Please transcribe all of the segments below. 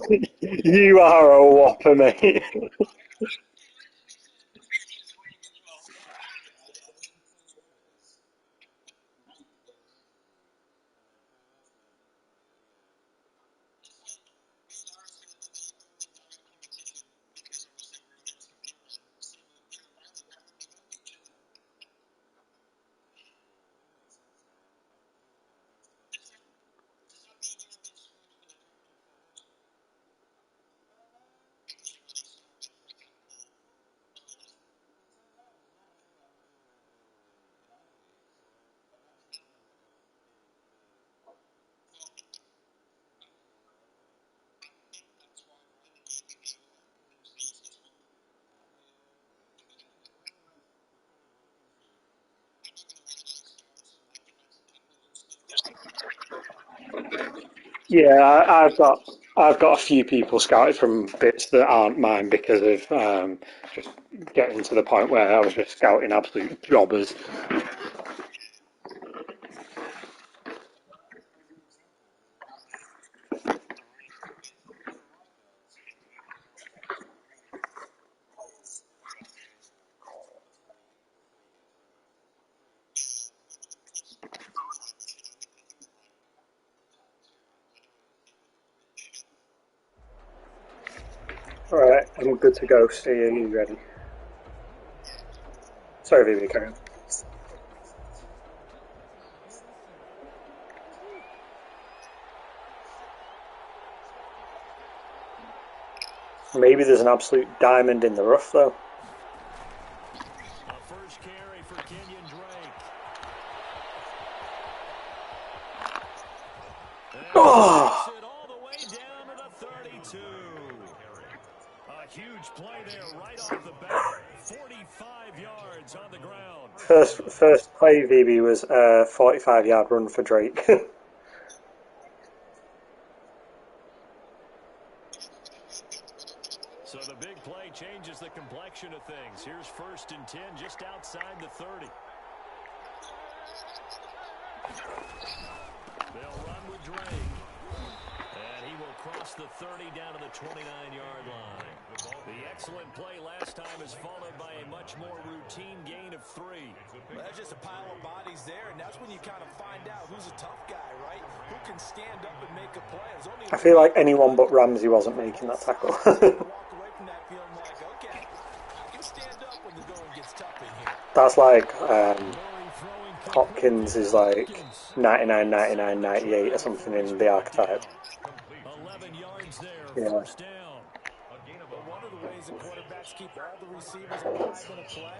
You are a whopper, mate. Yeah, I've got a few people scouted from bits that aren't mine because of just getting to the point where I was just scouting absolute jobbers. All right, I'm good to go. See you. You ready? Sorry, Vivi, carry on. Maybe there's an absolute diamond in the rough, though. A first carry for Kenyon Drake. And he takes Oh, it all the way down to the 32. A huge play there right off the bat. 45 yards on the ground. first play, Vivi, was a 45-yard run for Drake. So the big play changes the complexion of things. Here's 1st and 10 just outside the 30. They'll run with Drake. And he will cross the 30 down to the 29-yard line. The excellent play last time is followed by a much more routine gain of 3. Well, that's just a pile of bodies there, and that's when you kind of find out who's a tough guy, right? Who can stand up and make a play. I feel like anyone but Ramsey wasn't making that tackle. Walk away from that feeling like, okay, I can stand up when the going gets tough in here. That's like Hopkins is like 99, 99, 98 or something in the archetype. 11 yards there, Yeah. 1st down. But one of the ways that quarterbacks keep all the receivers alive in a play,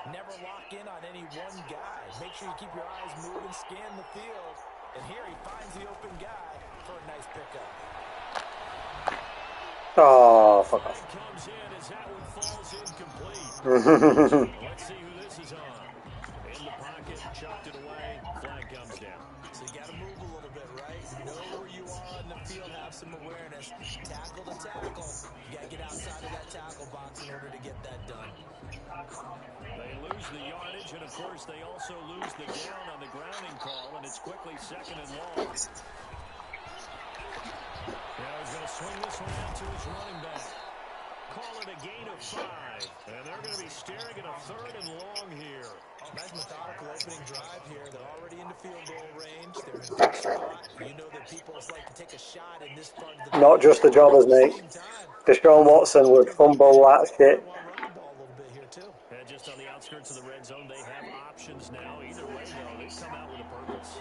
never lock in on any one guy. Make sure you keep your eyes moving, scan the field, and here he finds the open guy for a nice pickup. Oh, fuck off. Comes in as that one falls incomplete. Let's see who this is on. In the pocket, chucked it away. Flag comes down. So you got to move a little bit, right? Know where you are in the field, have some awareness. Tackle to tackle. You got to get outside of that tackle box in order to get that done. They lose the yardage, and of course they also lose the down on the grounding call, and it's quickly 2nd and long. Now he's going to swing this one out to his running back. Call it a gain of 5, and they're going to be staring at a 3rd and long here. Nice methodical opening drive here. They're already into field goal range. They're in a good spot. You know that people like to take a shot in this part of the Not just the jobbers, mate. Deshaun Watson would fumble that shit. And just on the outskirts of the red zone, they have options now. Either way, though, they come out with a purpose.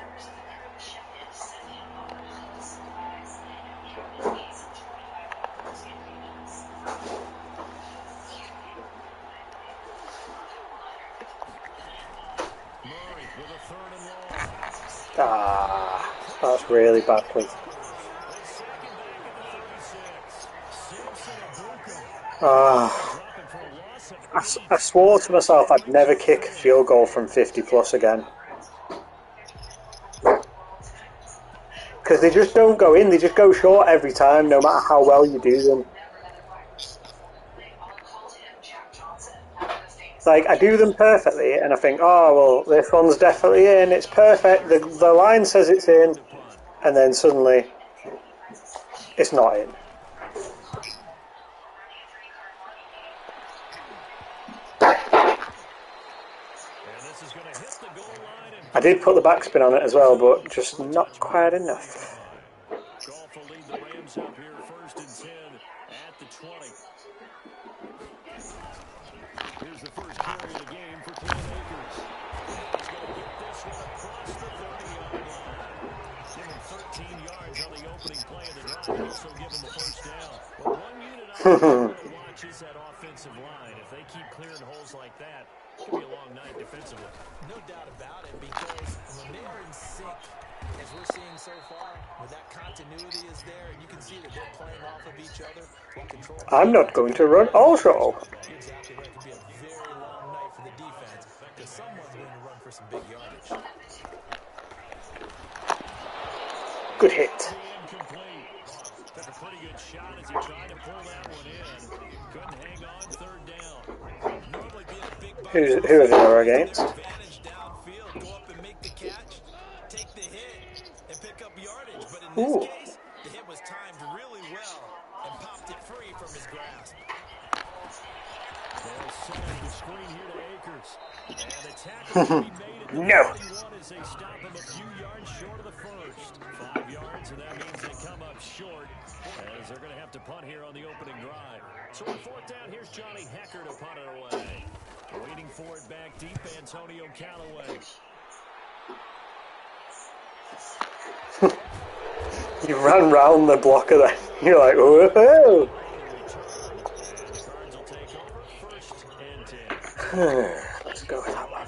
Murray with a 3rd and long. Ah, that's really bad, please. Second back at the 36. Ah, I swore to myself I'd never kick a field goal from 50 plus again. Because they just don't go in, they just go short every time, no matter how well you do them. Like, I do them perfectly, and I think, oh, well, this one's definitely in, it's perfect, the line says it's in, and then suddenly, it's not in. I did put the backspin on it as well, but just not quite enough. Golf will lead the Rams up here 1st and 10 at the 20. Here's the first carry of the game for Clem Akers. He's going to get this one across the 30-yard line. Give him 13 yards on the opening play of the drive, and also give him the first down. Well, one unit I want to watch is that offensive line. If they keep clearing holes like that, it could be a long night defensively. No doubt about it, because when they are in sync, as we're seeing so far, when that continuity is there, and you can see that they're playing off of each other while controlling. I'm not going to run also. You're exactly right. It could be a very long night for the defense because someone's going to run for some big yardage. Good hit. Took a pretty good shot as he tried to pull that one in. Couldn't hang on 3rd down. Normally being a big Who are they against? Advantage downfield, go up and make the catch, take the hit, and pick up yardage. But in this case, the hit was timed really well and popped it free from his grasp. They'll set up the screen here to Akers. And the tackle will be made at the No. 41 as they stop him a few yards short of the first. 5 yards, and that means they come up short as they're going to have to punt here on the opening drive. So on 4th down, here's Johnny Hecker to punt it away. Waiting for it back deep, Antonio Callaway. You ran round the blocker then. You're like, whoa. Let's go with that one.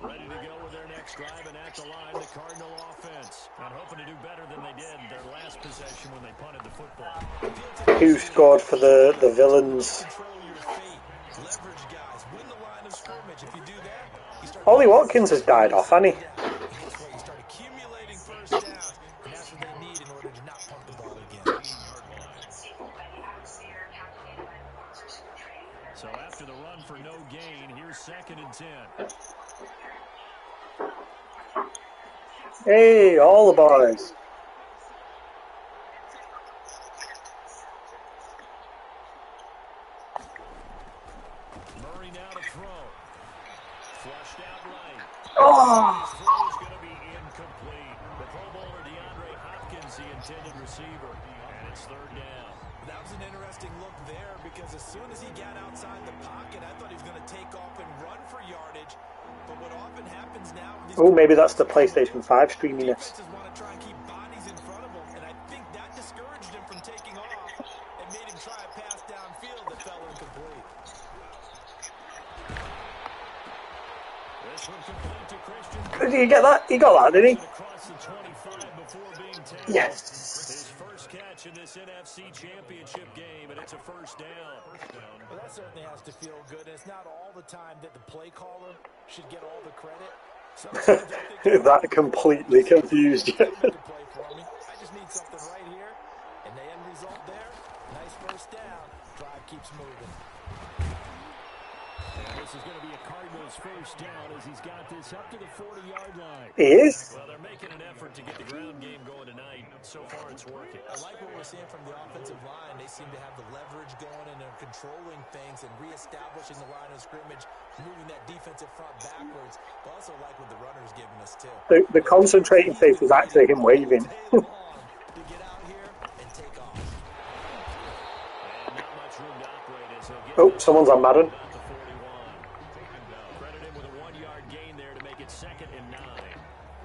Ready to go with their next drive, and at the line, the Cardinal offense. And hoping to do better than they did their last possession when they punted the football. Who scored for the villains? Ollie Watkins has died off, hasn't he? So after the run for no gain, here's 2nd and 10. Hey, all the boys. Murray now to throw. Flushed out right. Oh! His throw is going to be incomplete. The Pro Bowler DeAndre Hopkins, the intended receiver, and it's 3rd down. That was an interesting look there because as soon as he got outside the pocket, I thought he was going to take off and run for yardage. But what often happens now... Oh, maybe that's the PlayStation 5 streaminess. Defenses want to try and keep bodies in front of him, and I think that discouraged him from taking off and made him try a pass downfield that fell incomplete. This one complete to Christian. Did you get that? He got that, did he? Across the 25 before being tackled. Yes. His first catch in this NFC Championship game, and it's a 1st down. Well, that certainly has to feel good. And it's not all the time that the play caller should get all the credit. That completely confused you. I just need something right here. And the end result there, nice 1st down. Drive keeps moving. And this is going to be a Cardinals 1st down as he's got this up to the 40-yard line. He is? Well, they're making an effort to get the ground game going tonight. So far, it's working. I like what we're seeing from the offensive line. They seem to have the leverage going and they're controlling things and reestablishing the line of scrimmage, moving that defensive front backwards. But also like what the runner's giving us, too. The concentrating face was actually him waving. to get out here and take off. And not much room to operate as he'll get Oh, someone's on Madden. Credit him with a 1-yard gain there to make it 2nd and 9.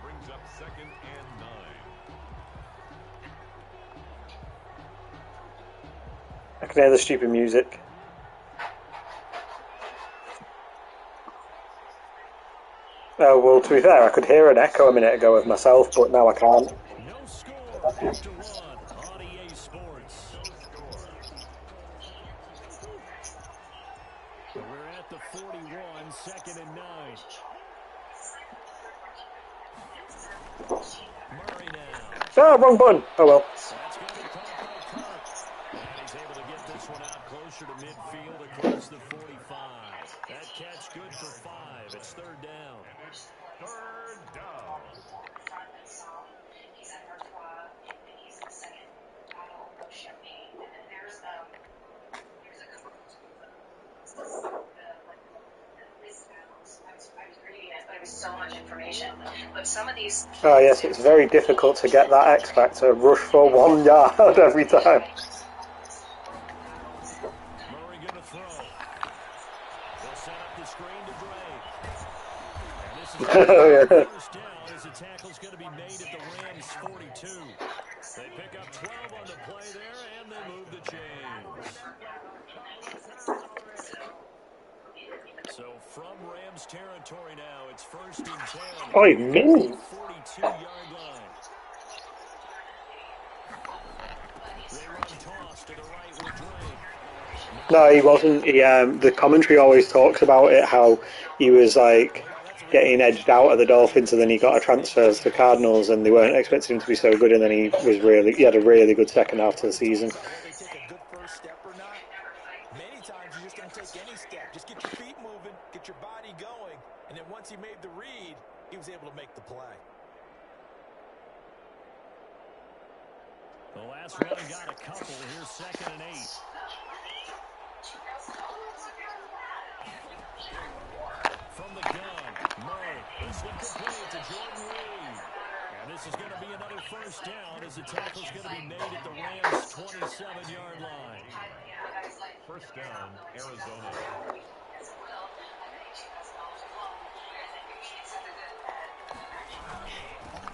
Brings up 2nd and 9. I can hear the stupid music. Oh, well, to be fair, I could hear an echo a minute ago of myself, but now I can't. No score after 1 on EA Sports. So we're at the 41, 2nd and 9. Murray now. Ah, wrong button. Oh well. That's going to be caught by Kirk. And he's able to get this one out closer to midfield across the 45. That catch good for 5. It's 3rd down. 3rd down. Oh yes, it's very difficult to get that X Factor rush for 1 yard every time. Murray going to throw. They'll set up the screen to Drake. And this is going to be Yeah. first down as the tackle's going to be made at the Rams 42. They pick up 12 on the play there, and they move the chains. So from Rams territory now, it's 1st and 10. Oh, At me. the 42-yard line. They run toss to the right with Drake. No, he wasn't. The commentary always talks about it, how he was like getting edged out of the Dolphins, and then he got a transfer to the Cardinals, and they weren't expecting him to be so good, and then he had a really good second half to the season. Will they take a good first step or not? Many times you just don't take any step. Just get your feet moving, get your body going, and then once he made the read, he was able to make the play. The last run got a couple. Here's 2nd and 8. From the gun, Murray. This one complete to Jordan Reed. And this is going to be another first down as the tackle's going to be made at the Rams' 27-yard line. First down, Arizona.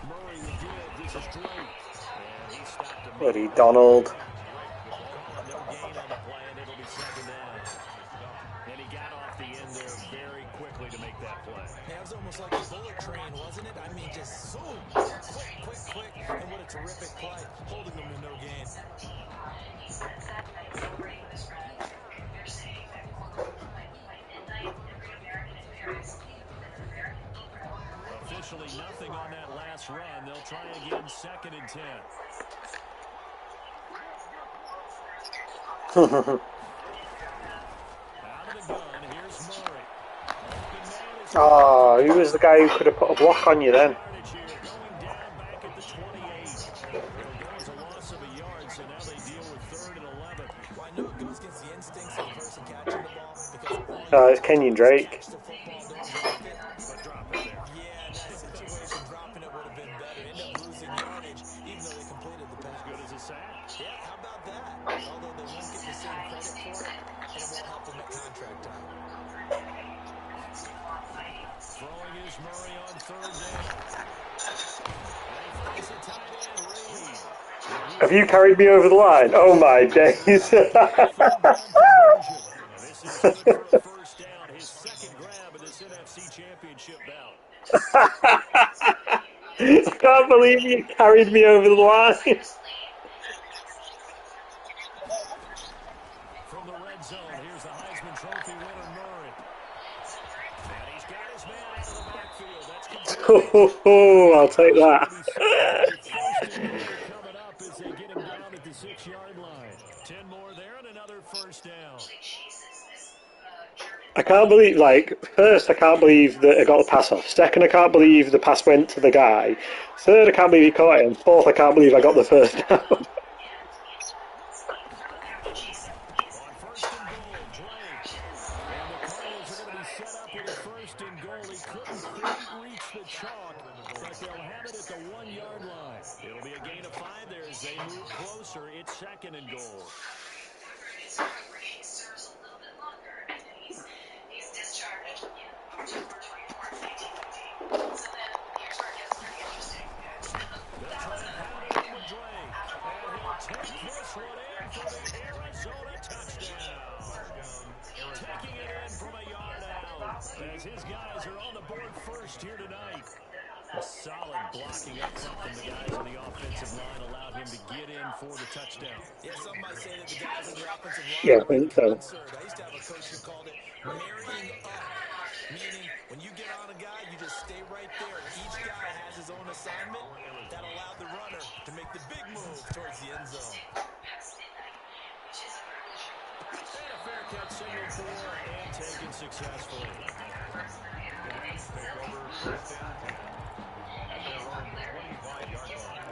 Murray will give. This is Drake. And he stopped him. Bloody Donald. No gain on the play, and it'll be 2nd down. And he got off the end there very quickly to make that play. Yeah, it was almost like a bullet train, wasn't it? I mean, just zoom, quick, and what a terrific play, holding them to no gain. Officially nothing on that last run. They'll try again 2nd and 10. Out of the gun, here's Murray. Oh, he was the guy who could have put a block on you then. Going down back at the 28. There was a loss of a yard, so now they deal with 3rd and 11. Well, I know it goes against the instincts of the person catching the ball because It's Kenyon Drake. catch the football, don't drop it. But drop it there. Yeah, in that situation, dropping it would have been better. End up losing yardage, even though they completed the pass. Good as a sack. Yeah, how about that? Although they won't get the same credit for it, and it won't help them at contract time. Throwing is Murray on 3rd down. And he finds the tight end, Reed. Have you carried me over the line? Oh my days. This is good for a first down. His 2nd grab in this NFC Championship bout. I can't believe you carried me over the line. From the red zone, here's the Heisman Trophy winner, Murray. And he's got his man out of the backfield. That's complete. I'll take that. First and goal coming up as they get him down at the 6-yard line. 10 more there and another first down. I can't believe, first, I can't believe that I got the pass off. Second, I can't believe the pass went to the guy. Third, I can't believe he caught it. And fourth, I can't believe I got the first down. On 1st and goal, Drake. And the Cardinals are going to be set up with a 1st and goal. He couldn't quite reach the chalk, but they'll have it at the 1-yard line. It'll be a gain of 5 there as they move closer. It's 2nd and goal. Taking it in from a yard out as his guys are on the board first here tonight. A solid blocking up front from the guys on the offensive line allowed him to get in for the touchdown. Yeah, some might say that the guys on the offensive line Yeah, I are like think a so. concert. I used to have a coach who called it marrying up, meaning when you get on a guy, you just stay right there. Each guy has his own assignment that allowed the runner to make the big move towards the end zone. And a fair catch signaled for and taken successfully. Take over 1st and 10 at their own 25-yard line.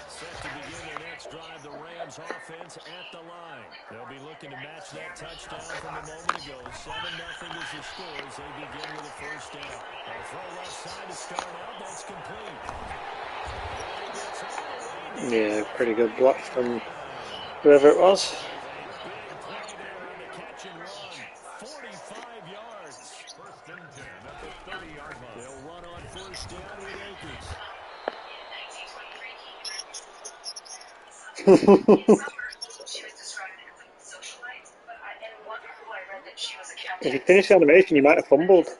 Set to begin their next drive, the Rams Rams offense at the line. They'll be looking to match that touchdown from a moment ago. 7-0 is the score as they begin with a first down. They'll throw left side to start out. That's complete. Yeah, pretty good block from whoever it was. Big play there on the catch and run. 45 yards. First and 10 at the 30-yard line. They'll run on first down with Akers. If you finish the animation, you might have fumbled. A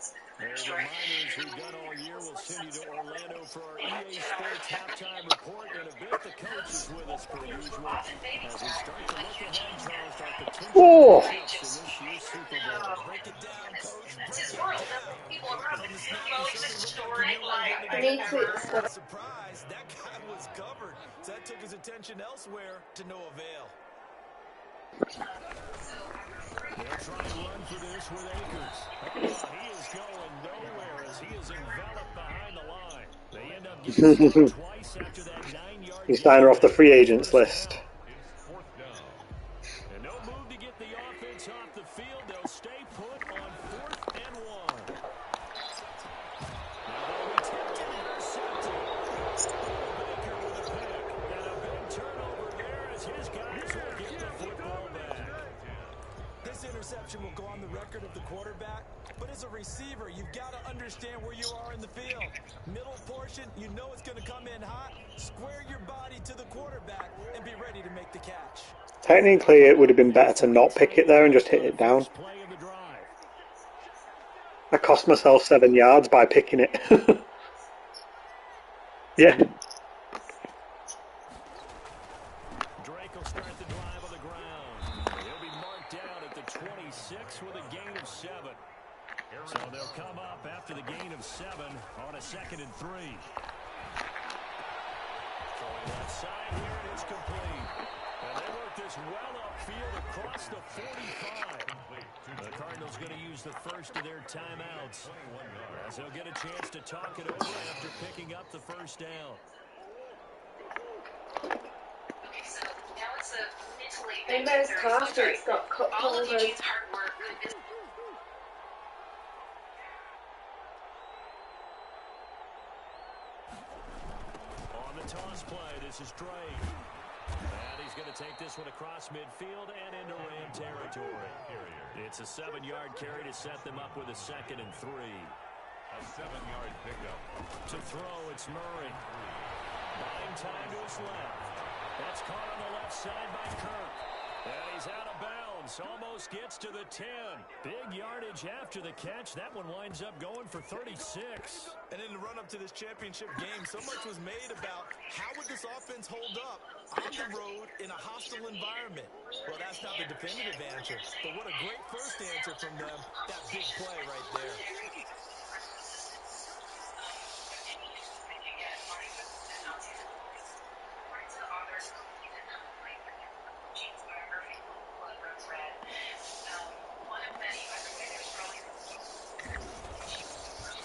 reminder, as we've done all year, we'll send you to Orlando for our EA Sports halftime report. In a bit, the coach is with us per usual as we start to look ahead, Charles, to our potential matchups in this year's Super Bowl. Break it down, coach. Break it down. From the snap, he certainly looked like he knew what he was going to do. Surprise, that guy was covered. So that took his attention elsewhere to no avail. They'll try and run for this with Akers. He is going nowhere as he is enveloped behind the line. They end up getting twice after that 9-yard. You sign her off the free agents list. It's fourth down. And no move to get the offense off the field. They'll stay put on 4th and 1. Now they'll attempt to intercept it. Baker with a pick. And a big turnover there as his guys will get the football back. This interception will go on the record of the quarterback, but as a receiver, you've got to understand where you are in the field. Middle portion, you know it's going to come in hot. Square your body to the quarterback and be ready to make the catch. Technically, it would have been better to not pick it there and just hit it down. Play of the drive. I cost myself 7 yards by picking it. Yeah. Drake will start the drive on the ground. He'll be marked down at the 26 with a gain of 7. So they'll come up after the gain of 7 on a 2nd and 3. Throwing left side here, and it's complete. And they work this well upfield across the 45. The Cardinals going to use the first of their timeouts as they'll get a chance to talk it over after picking up the first down. In those classes got cut holders. On the toss play, this is Drake. And he's going to take this one across midfield and into Ram territory. It's a 7-yard carry to set them up with a 2nd and 3. A 7-yard pickup. To throw, it's Murray. Buying time to his left. That's caught on the left side by Kirk. And he's out of bounds. Almost gets to the 10. Big yardage after the catch. That one winds up going for 36. And in the run-up to this championship game, so much was made about how would this offense hold up on the road in a hostile environment. Well, that's not the definitive answer, but what a great first answer from them. That big play right there.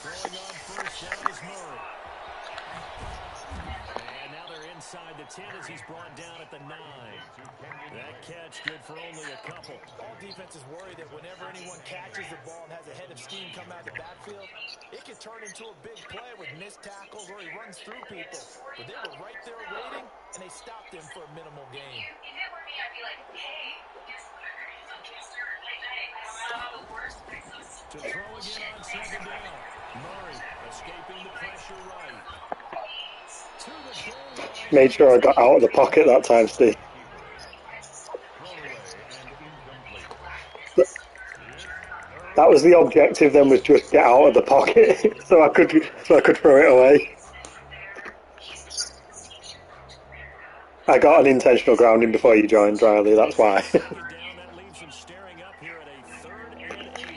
Throwing on first down is Murray. And now they're inside the 10 as he's brought down at the 9. That catch good for only a couple. All defenses worry that whenever anyone catches the ball and has a head of steam come out of the backfield, it can turn into a big play with missed tackles or he runs through people. But they were right there waiting, and they stopped him for a minimal gain. If it were me, I'd be like, hey, guess what? To throw again on 2nd down. Murray escaping the pressure right. To the goal line. Made sure I got out of the pocket that time, Steve. That was the objective then, was just get out of the pocket so I could throw it away. I got an intentional grounding before you joined, Riley, that's why. Down, that leaves him staring up here at a 3rd and 8.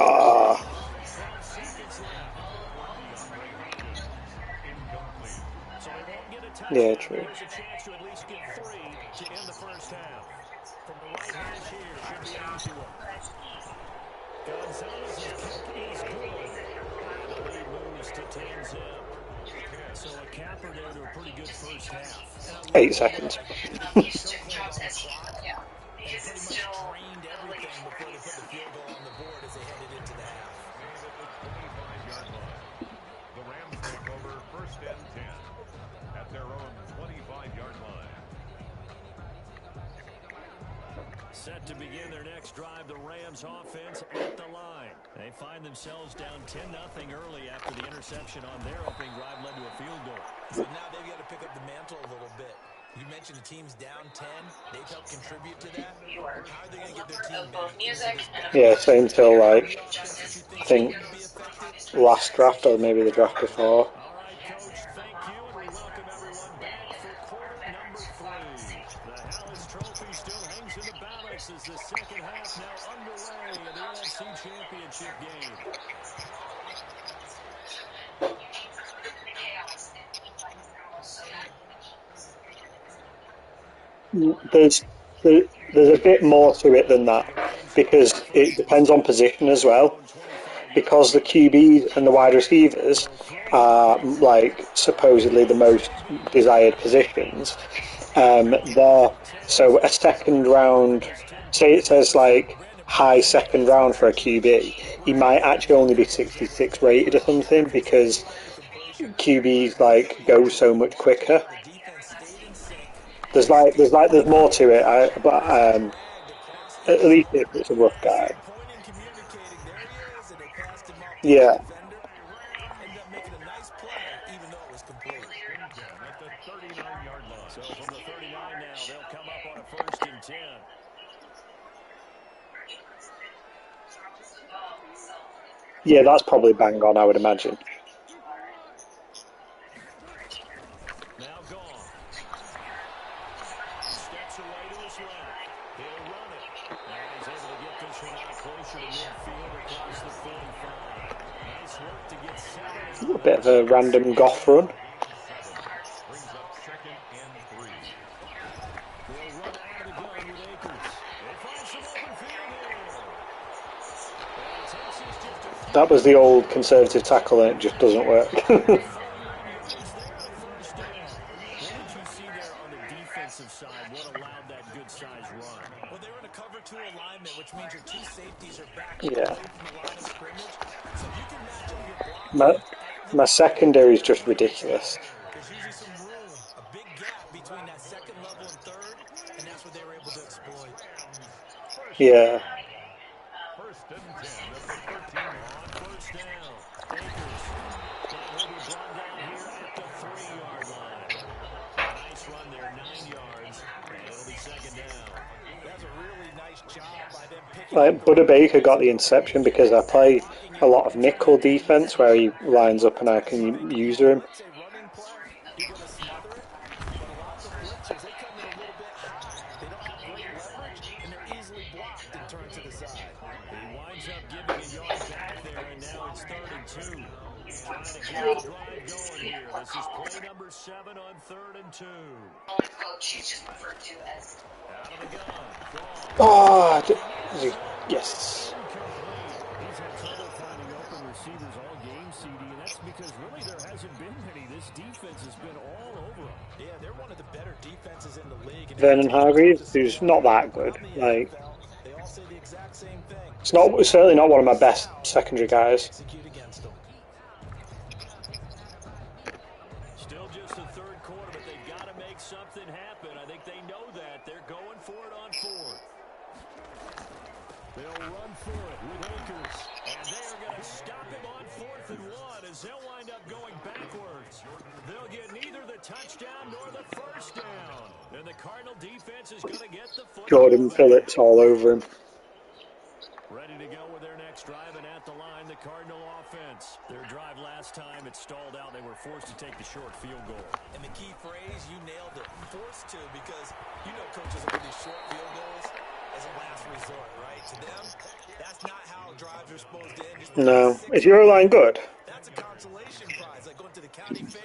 Ah. Yeah, true. There's a chance to at least get 3 to end the first half. From the right hash here, should be an easy one. Gonzalez's kick is good. The lead moves to 10 zip. So a capper there to a pretty good first half. And I love 8 the seconds. way that they were so close on the clock and pretty much drained everything before they put the field goal on the board as they headed into the half. Game at the 25-yard line. The Rams take over 1st and 10 at their own 25-yard line. Set to begin their next drive, the Rams offense at the line. They find themselves down 10-0 early after the interception on their opening drive led to a field goal. So now they've got to pick up the mantle a little bit. You mentioned the team's down 10. They've helped contribute to that. How are they going to get their team back into this battle? Yeah, same till like Offense that you I think is think going to be effective? last draft or maybe the draft before. All right, Coach, thank you, and we welcome everyone back for quarter number 3. The Hallis Trophy still hangs in the balance as the second half now underway in the NFC Championship game. There's there's a bit more to it than that because it depends on position as well. Because the QBs and the wide receivers are like supposedly the most desired positions. They're so a second round. Say it says like high second round for a QB, he might actually only be 66 rated or something because QBs like go so much quicker. There's more to it, but at least if it's a rough guy. Yeah, Ended up making a nice play, even though it was complete. At the 39-yard line. So from the 39 now, they'll come up on a 1st and 10. yeah, that's probably bang on, I would imagine. Now gone. Steps away to his left. He'll run it. And he's able to get this one out closer to midfield across the 45. Nice work to get 7 A bit of a random goth run. Brings up 2nd and 3. They'll run out of the gun with Akers. They find some open field here. And Texas just a few That was the old conservative tackle and it just doesn't work. yards there on 1st down. What did you see there on the defensive side? What allowed that good size run? Well, they were in a cover 2 alignment, which means your 2 safeties are back Yeah. away from the line of scrimmage. So you can match up your my, blocking. my secondary is just ridiculous. There's usually some room, a big gap between that second level and third, and that's what they were able to exploit. Yeah. 1st and 10 at the 13 On 1st down, Akers. Now he'll be brought down here at the 3-yard line. Nice run there, 9 yards, and it'll be 2nd down. That's a really nice job by them picking Like Buda Baker got the interception because I play a lot of nickel defense where he lines up and I can use him. It's a running play. You're going to smother it, but a lot of the blitzers, they come in a little bit high. They don't have great leverage, and they're easily blocked and turned to the side. He winds up giving a yard back there, and now it's 3rd and 2. Trying to keep the drive going here. This is play number 7 on 3rd and 2. Out of the gun. Gone. Yes. He's had trouble finding open receivers all game, CD, and that's because really there hasn't been many. This defense has been all over them. Yeah, they're one of the better defenses in the league. And Vernon Hargreaves, who's not that good. Like, they all say the exact same thing. it's certainly not one of my best secondary guys. Execute against them. Still just the 3rd quarter, but they've got to make something happen. I think they know that. They're going for it on 4th. They'll run for it with Akers. And they are going to stop him on 4th and 1 as they'll wind up going backwards. They'll get neither the touchdown nor the 1st down. And the Cardinal defense is going to get the football Jordan back. Phillips all over him. Ready to go with their next drive, and at the line, the Cardinal offense. Their drive last time, it stalled out. They were forced to take the short field goal. And the key phrase, you nailed it. Forced to, because you know coaches look at these short field goals as a last resort, right? To them, that's not how drives are supposed to end. No. Is your O-line good? That's a consolation prize, like going to the county fair.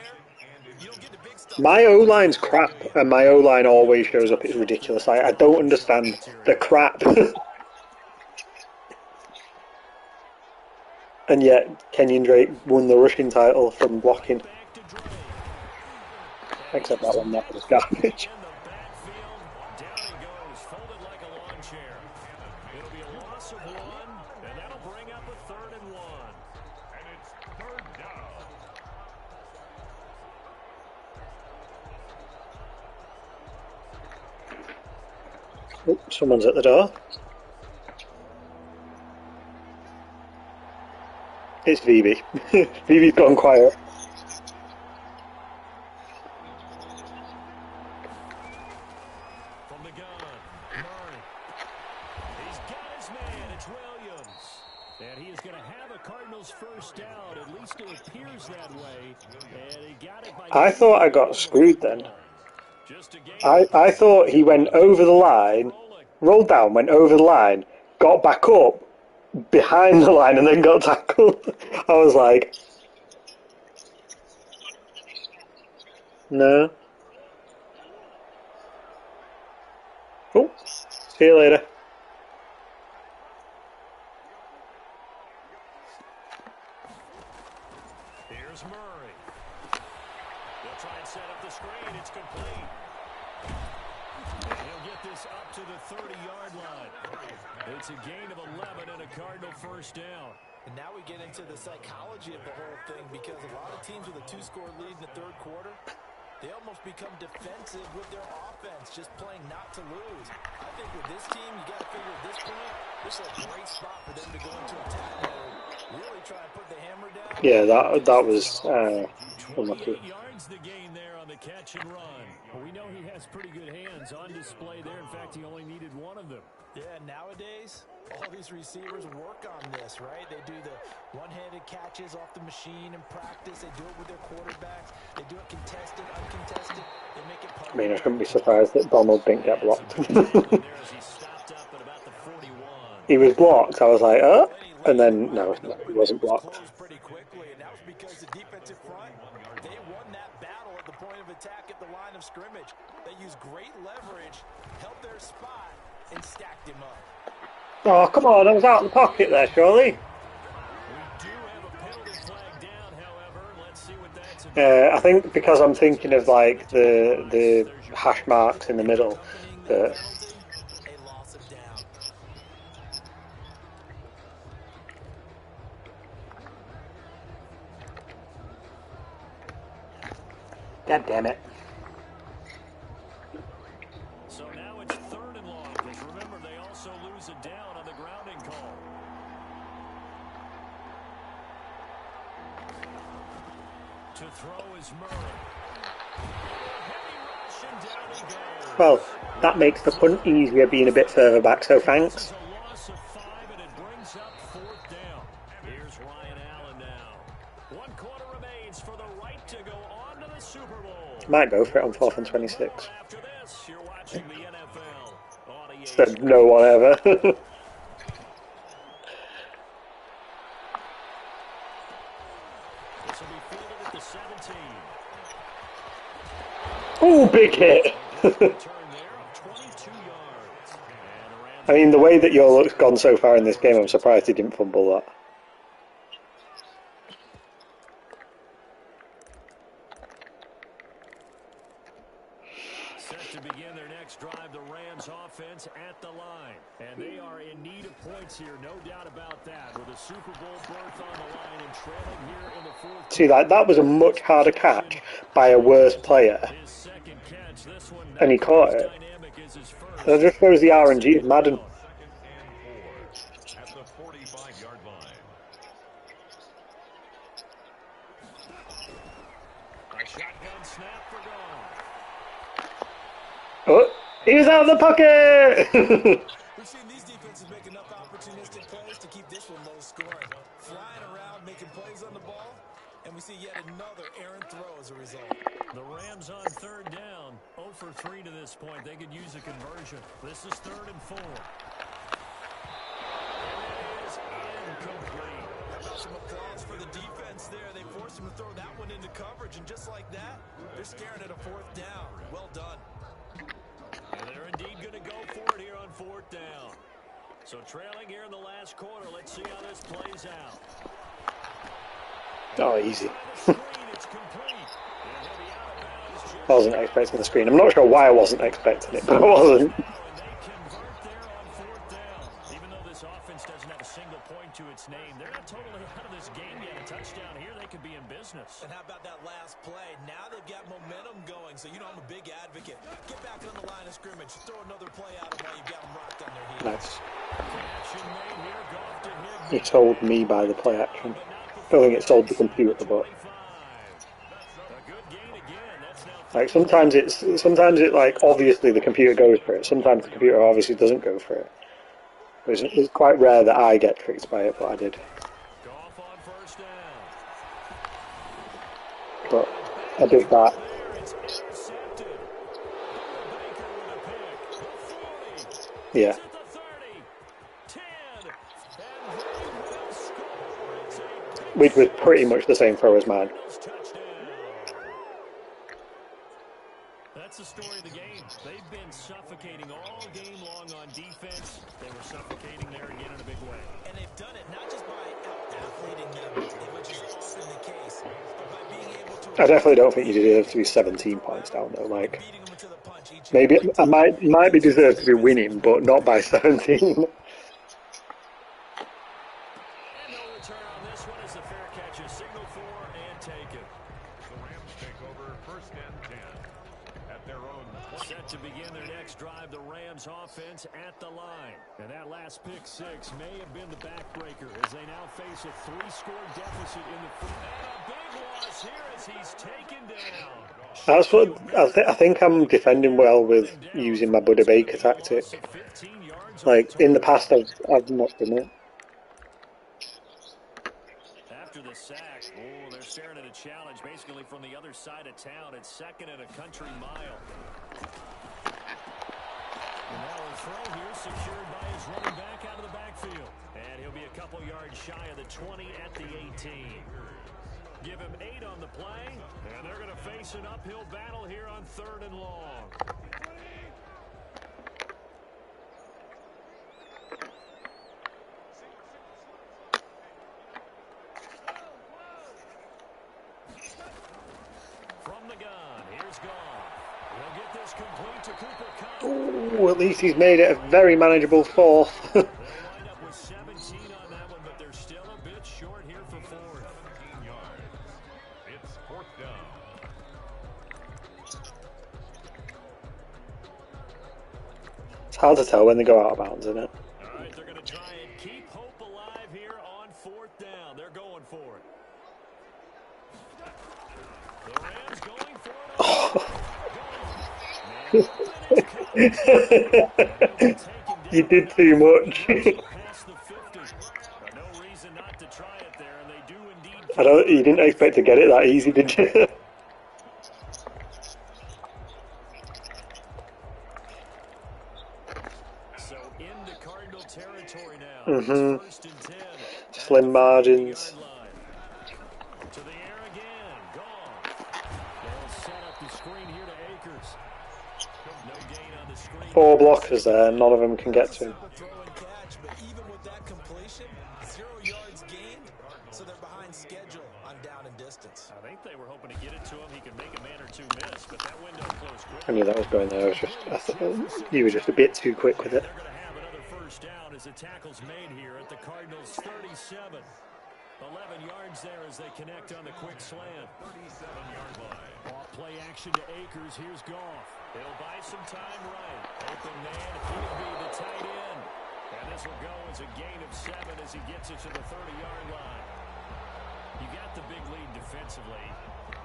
You don't get the big stuff. My O-line's crap, and my O-line always shows up. It's ridiculous. I don't understand the crap. And yet, Kenyon Drake won the rushing title from blocking. Back to Drake. Except that one, that was garbage. In the backfield, down he goes, folded like a lawn chair. It'll be a loss of one, and that'll bring up a 3rd and 1. And it's 3rd down. Oh, someone's at the door. It's Vivi. Vivi's gone quiet. From the gun, Murray. He's got his man. It's Williams. And he is going to have a Cardinals 1st down. At least it appears that way. And he got it by I thought I got screwed then. just a game. I thought he went over the line, rolled down, went over the line, got back up behind the line, and then got tackled. I was like, no. Oh, see you later. Here's Murray. They'll try and set up the screen. It's complete. And he'll get this up to the 30-yard line. It's a gain of 11 and a Cardinal 1st down. And now we get into the psychology of the whole thing, because a lot of teams with a 2-score lead in the 3rd quarter, they almost become defensive with their offense, just playing not to lose. I think with this team, you got to figure at this point, this is a great spot for them to go into attack mode, really try and put the hammer down. Yeah, that was unlucky. 28 yards the gain there on the catch and run. Well, we know he has pretty good hands on display there. In fact, he only needed one of them. Yeah, nowadays, all these receivers work on this, right? They do the one-handed catches off the machine in practice. They do it with their quarterbacks. They do it contested, uncontested. They make it I mean, I shouldn't be surprised that Donald didn't get blocked. He was blocked. I was like, oh, and then no, he wasn't blocked. pretty quickly, and that was because the defensive front, they won that battle at the point of attack at the line of scrimmage. They used great leverage, held their spot, and stacked him up. Oh, come on, I was out of the pocket there, surely. We do have a penalty flag down, however. Let's see what that's about. I think because I'm thinking of like the hash marks in the middle. But A loss of down. God damn it. So now it's 3rd and long, because remember, they also lose a down on the grounding call. To throw is Murray. Heavy rush, and down he goes. Well, that makes the punt easier being a bit further back, so thanks. It's a loss of 5, and it brings up 4th down. Here's Ryan Allen now. 1 quarter remains for the right to go on to the Super Bowl. Might go for it on 4th and 26. After this, you're watching the NFL on EA. Said no one ever. This will be fielded at the 17. Oh, big hit. Return there of 22 yards. And the Rams I mean, the way that your luck's gone so far in this game, I'm surprised he didn't fumble that. set to begin their next drive. The Rams offense at the line. And they are in need of points here, no doubt about that. With a Super Bowl berth on the line and trailing here in the 4th. See, that was a much harder catch by a worse player, His second catch, this one and he caught it. dynamic is his first. That just shows the RNG of Madden. 2nd and 4 at the 45-yard line. A shotgun snap for gone. Oh, he was out of the pocket! We've seen these defenses make enough opportunistic plays to keep this one low scoring. Flying around, making plays on the ball, and we see yet another errant throw as a result. The Rams on 3rd down, 0 for 3 to this point. They could use a conversion. This is 3rd and 4. It is incomplete. How about some applause for the defense there? They forced him to throw that one into coverage, and just like that, they're staring at a 4th down. Well done. And they're indeed going to go for it here on 4th down. So trailing here in the last quarter. Let's see how this plays out. Oh, easy. I wasn't expecting the screen. I'm not sure why I wasn't expecting it, but I wasn't. Even though this offense doesn't have a single point to its name, they're not totally out of this game yet. A touchdown here, they could be in business. And how about that last play? Now they've got momentum going, so you know I'm a big advocate. Get back on the line of scrimmage. Throw another play out of while you've got them rocked on their heels. Nice. He told me by the play action. I don't think it sold the computer, but like sometimes it like obviously the computer goes for it. Sometimes the computer obviously doesn't go for it. It's quite rare that I get tricked by it, but I did. But I did that. Yeah. Which was pretty much the same throw as mine. That's the story of the game. They've been suffocating all game long on defense. They were suffocating there again in a big way. And they've done it not just by out-athleting them, which is often the case, but by being able to... I definitely don't think you deserve to be 17 points down though. Like, maybe I might be deserved to be winning, but not by 17. To begin their next drive, the Rams offense at the line. And that last pick six may have been the backbreaker as they now face a 3-score deficit in the front. And a big loss here as he's taken down. That's what I think I'm defending well with using my Buddha Baker tactic. Like in the past, I've not done it. After the sack, they're staring at a challenge basically from the other side of town. It's second and a country mile. And now a throw here secured by his running back out of the backfield. And he'll be a couple yards shy of the 20 at the 18. Give him 8 on the play, and they're going to face an uphill battle here on 3rd and long. From the gun, here's Goff. He'll get this complete to Cooper Kupp. Ooh, at least he's made it a very manageable 4th. They wind up with 17 on that one, but they're still a bit short here for 4th. 17 yards. It's 4th down. It's hard to tell when they go out of bounds, isn't it? All right, they're going to try and keep hope alive here on 4th down. They're going for it. The Rams going for it. You did too much. You didn't expect to get it that easy, did you? So into Cardinal territory now. Mm-hmm. First and 10. Slim margins. To the air again. Gone. They'll set up the screen here to Akers. No gain on the screen. 4 blockers there, none of them can get to him. Throw and catch, but even with that completion, 0 yards gained, so they're behind schedule on down and distance. I think they were hoping to get it to him. He could make a man or 2 miss, but that window closed quick. I knew that was going there. You were just a bit too quick with it. They're going to have another first down as the tackle's made here at the Cardinals' 37. 11 yards there as they connect on the quick slant. 37-yard line. Off play action to Akers. Here's Goff. He'll buy some time right. Open man. He'll be the tight end. And this will go as a gain of 7 as he gets it to the 30-yard line. You got the big lead defensively.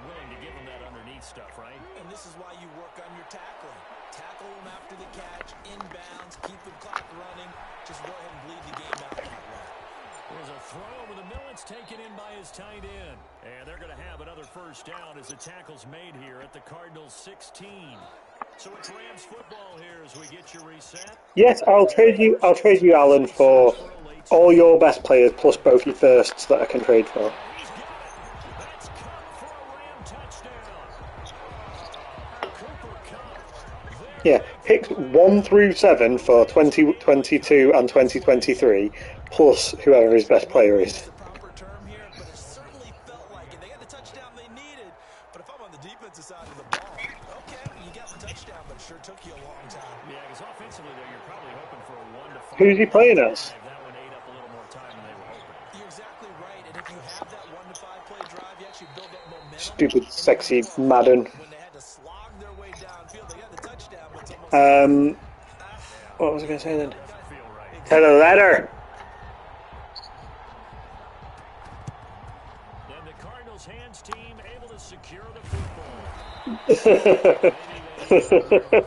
Willing to give him that underneath stuff, right? And this is why you work on your tackling. Tackle them after the catch, inbounds, keep the clock running. Just go ahead and bleed the game out that way. There's a throw over the middle. It's taken in by his tight end. And they're going to have another first down as the tackle's made here at the Cardinals' 16. So it's Rams football here as we get your reset. Yes, I'll trade you, Alan, for all your best players plus both your firsts that I can trade for. He's got it. That's Kupp for a Ram touchdown. Cooper Kupp. Yeah, picks 1 through 7 for 2022 and 2023, plus whoever his best player is. The proper term here, but it certainly felt like Who's he playing as? That one ate up a little more time than they were hoping. You're exactly right. And if you have that 1 to 5 play drive, you actually build up momentum. Stupid, And sexy even before a Madden. half, when they had to slog their way downfield, they got the touchdown, but it's almost like, What was I going to say then? Doesn't feel right. To the letter. And the Cardinals hands team able to secure the football. Maybe they had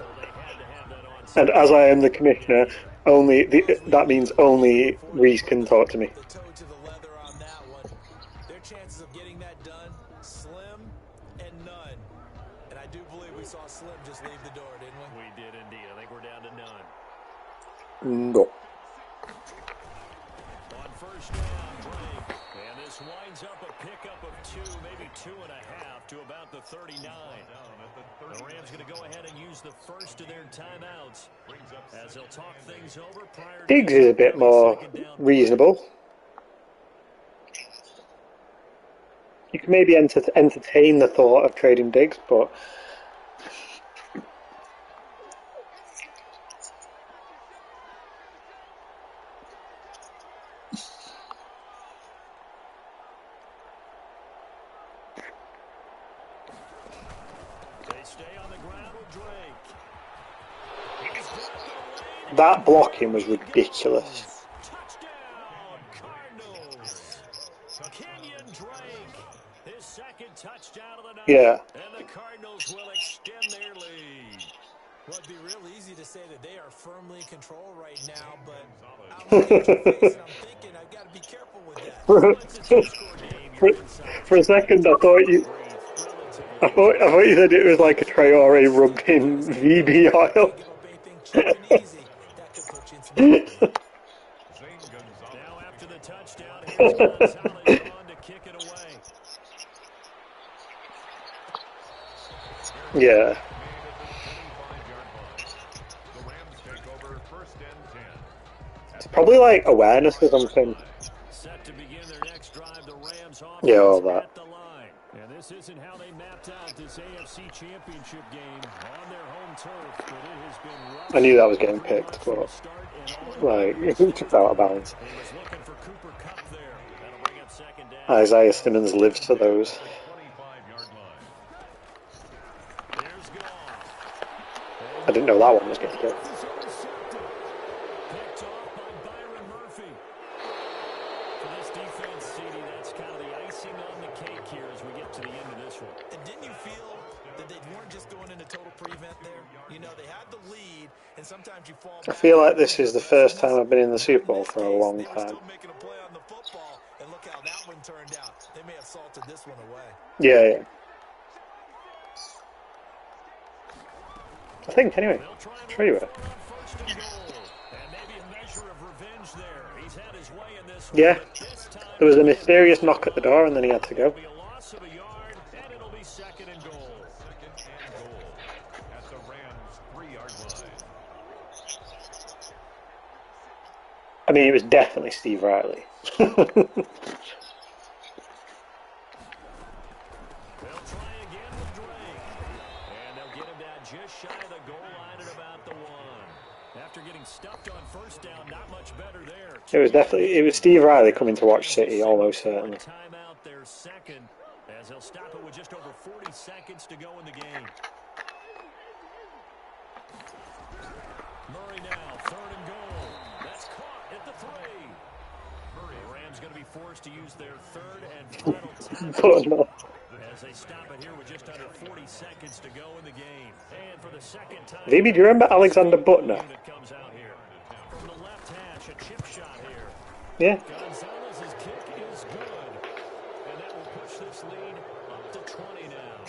to have that onside. And as I am the commissioner, that means only Reese can talk to me. the toe to the leather on that one. Their chances of getting that done, slim and none. And I do believe we saw Slim just leave the door, didn't we? We did indeed. I think we're down to none. No. On first down, Drake. And this winds up a pickup of 2, maybe 2.5 to about the 39. The Rams going to go ahead and use the first of their timeouts as they'll talk things over prior to Diggs is a bit more reasonable. You can maybe entertain the thought of trading Diggs, but They stay on the ground with Drake. that blocking was ridiculous. Touchdown, Cardinals. Kenyon Drake, his second touchdown of the night. Yeah. And the Cardinals will extend their lead. Well, it'd be real easy to say that they are firmly in control right now, but I'm looking at your face and I'm thinking I've got to be careful with that. For a second, I thought you said it was like a Traore rubbed in VB oil. Give up anything cheap and easy. That could put you in some trouble. Now after the touchdown, here's Gonzalez on to kick it away. Yeah. The Rams take over first and 10. It's probably like awareness or something. Set to begin their next drive, the Rams offense Yeah, all that. at the line. And this isn't how they mapped out this AFC Championship game on their home turf, but it has been rough. I knew that was getting picked, but like it took out of bounds. He was looking for Cooper Kupp there. That'll bring up second down. Isaiah Simmons lives for those. 25-yard line. Here's Goff. I didn't know that one was getting picked. Picked off by Byron Murphy. For this defense, CD, that's kind of the icing on the cake here as we get to the end of this one. And didn't you feel that they weren't just going into total prevent there? You know, they had the lead, and sometimes you fall I back. feel like this is the first time I've been in the Super Bowl for a long They were time. still making a play on the football, and look how that one turned out. They may have salted this one away. Yeah. I think, anyway. They'll try and Sure you look were. for a first and goal. And maybe a measure of revenge there. He's had his way in this Yeah. one, but this time There was a mysterious knock at the door and then he had to go. it'll be a loss of a yard, and it'll be second and goal. Second and goal at the Rams' 3-yard line. I mean, it was definitely Steve Riley. They'll try again with Drake. And they'll get him down just shy of the goal line at about the 1. After getting stuffed on first down, not much better there. It was Steve Riley coming to watch City, almost certainly. Timeout their second, as they'll stop it with just over 40 seconds to go in the game. Murray now, third and goal. That's caught at the 3. The Rams going to be forced to use their third and final But timeout no. as they stop it here with just under 40 seconds to go in the game. And for the second time, Maybe, do you remember Alexander Butner? unit comes out here. From the left hash, a chip shot here. Yeah. Gonzalez's kick is good. And that will push this lead up to 20 now.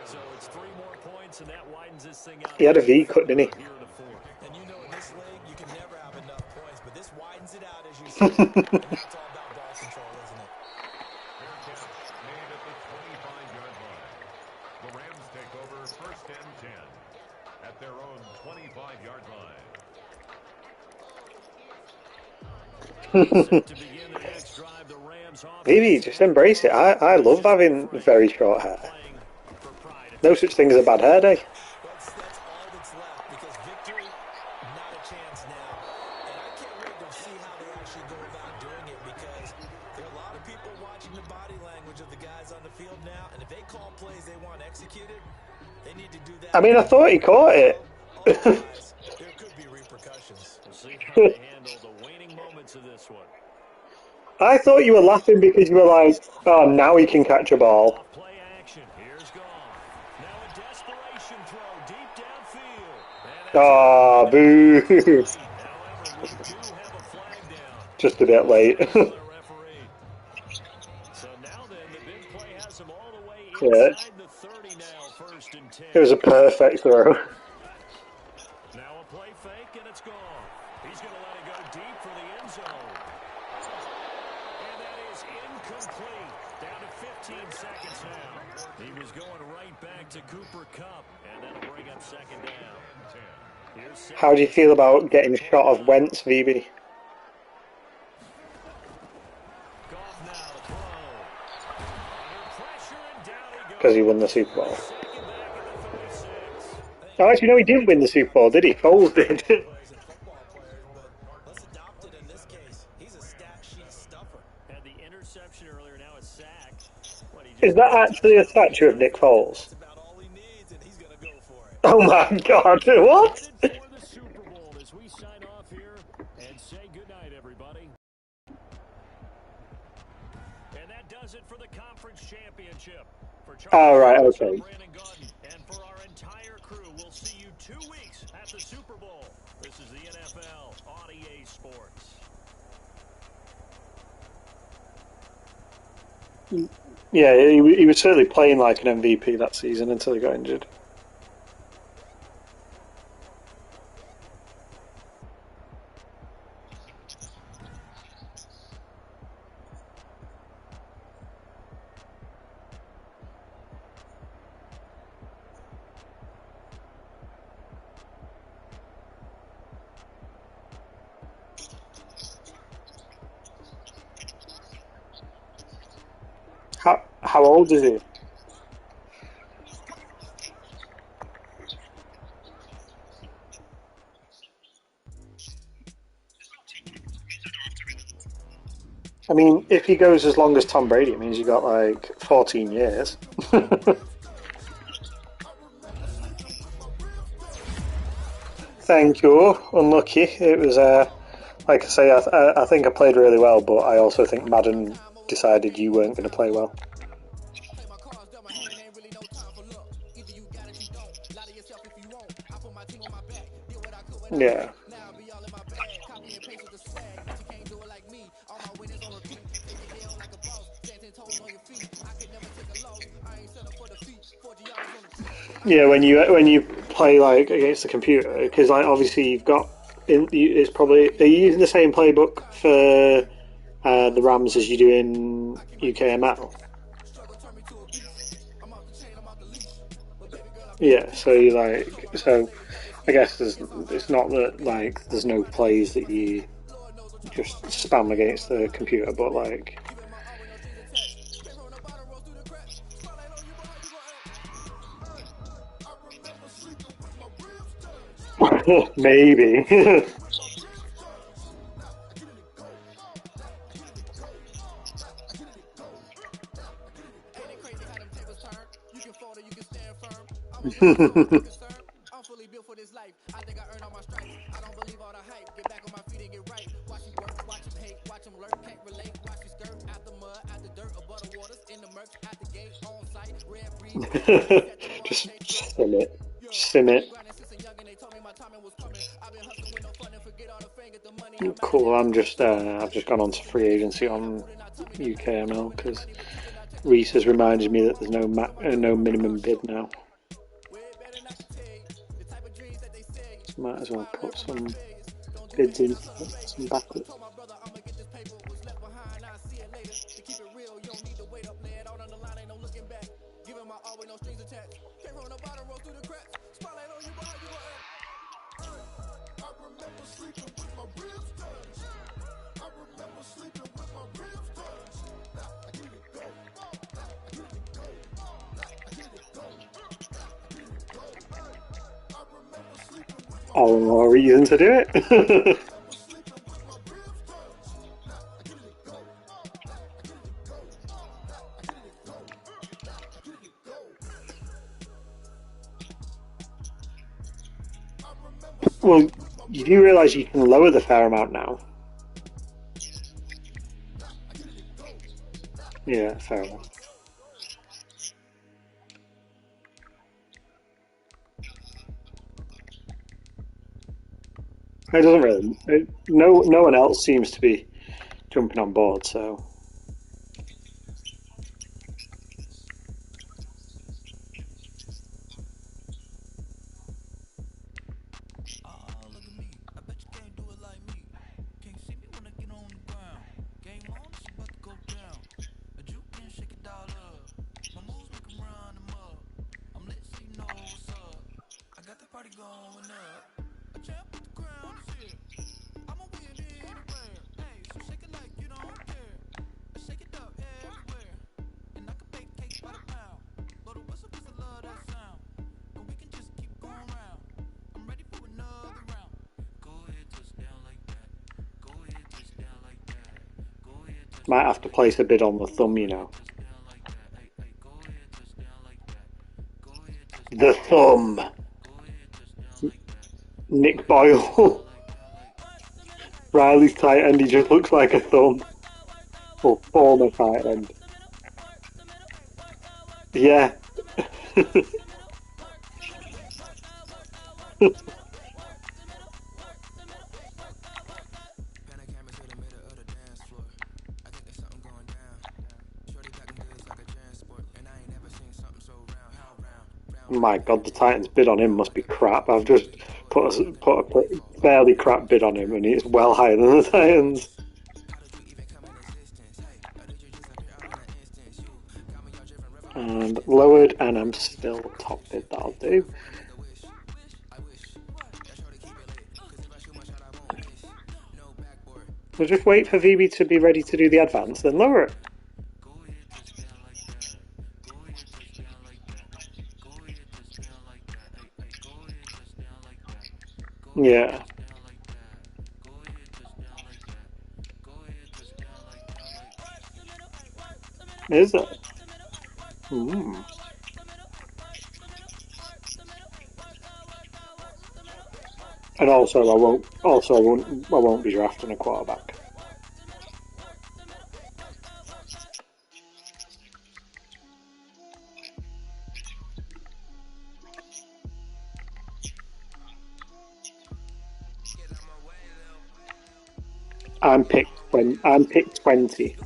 So it's 3 more points, and that widens this thing out. He had a V cut, didn't he? Here in the 4th. And you know, in this league, you can never have enough points, but this widens it out, as you said. And that's all about ball control, isn't it? Fair catch made at the 25-yard line. The Rams take over first and 10 at their own 25-yard line. Set to begin their next drive, the Rams offense Maybe, just embrace it. I love having very short hair. playing for pride. No such thing as a bad hair day. That's all that's left, because victory, not a chance now. And I can't should go about doing it, because there are a lot of people watching the body language of the guys on the field now, and if they call plays they want executed, they need to do that. I mean, I thought he caught it. Otherwise, there could be repercussions. We'll see how they handle the waning moments of this one. I thought you were laughing because you were like, oh, now he can catch a ball. Off play action. Here's Goff. Now a desperation throw deep downfield. Ah, boo. However, we do have a flag down. Just a bit late. So now then, the big play has him all the way Yeah. inside the 30 now, 1st and 10. It was a perfect throw. Now a play fake, and it's gone. He's going to let it go deep for the end zone. And that is incomplete. Down to 15 seconds now. He was going right back to Cooper Kupp, and that'll bring up 2nd down. Here's How do you feel about getting a shot of Wentz, VB? Goff now to throw. Under pressure, and down he goes. Because he won the Super Bowl. Second back at the 36. Oh, actually, no, he didn't win the Super Bowl, did he? Foles did. Let's adopt it in this case. He's a stat sheet stuffer. Had the interception earlier, now a sack. Is that actually a statue of Nick Foles? That's about all he needs, and he's going to go for it. Oh my god, what? For the Super Bowl as we sign off here and say goodnight, everybody. And that does it for the conference championship. For Oh, right, Charlie, okay. Brandon Gaudin, and for our entire crew, we'll see you 2 weeks at the Super Bowl. This is the NFL on EA Sports. Yeah, he was certainly playing like an MVP that season until he got injured. How old is he? I mean, if he goes as long as Tom Brady, it means you got like 14 years. Thank you. Unlucky. It was, like I say, I think I played really well, but I also think Madden decided you weren't going to play well. Yeah. Yeah, when you play like against the computer, because like obviously you've got it's probably are you using the same playbook for the Rams as you do in UKML? Yeah, so you I guess it's not that like there's no plays that you just spam against the computer, but like maybe. Just sim it. Cool. I've just gone on to free agency on UKML because Reese has reminded me that there's no minimum bid now. So might as well put some bids in, some backups. All the more reason to do it. Well, you do realise you can lower the fair amount now. Yeah, fair enough. It doesn't really. No one else seems to be jumping on board, so. Might have to place a bid on the thumb, you know. The thumb. Nick Boyle. Riley's tight end, he just looks like a thumb. Or former tight end. Yeah. My God, the Titans bid on him must be crap. I've just put a fairly crap bid on him, and it's well higher than the Titans. And lowered, and I'm still top bid. That'll do. We'll just wait for VB to be ready to do the advance, then lower it. Yeah. Is it? And also, I won't. Also, I won't be drafting a quarterback. I'm picked 20.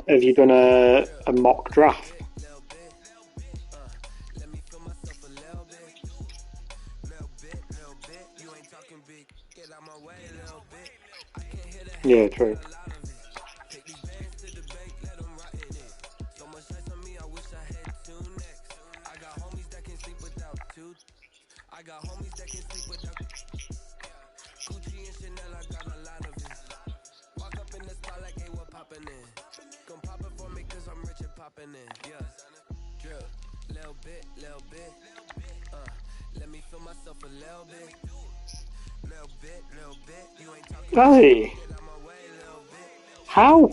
Have you done a mock draft? Yeah, true. Hey, how?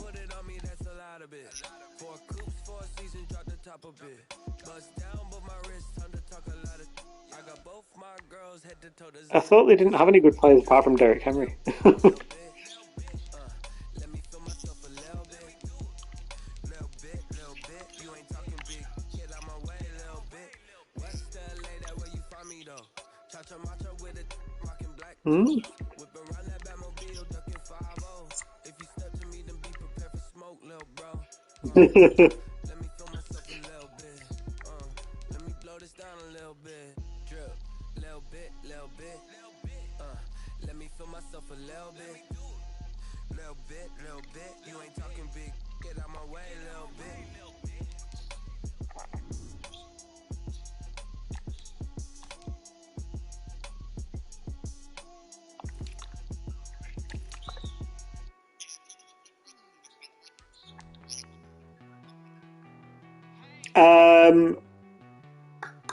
I thought they didn't have any good players apart from Derrick Henry. Hmm.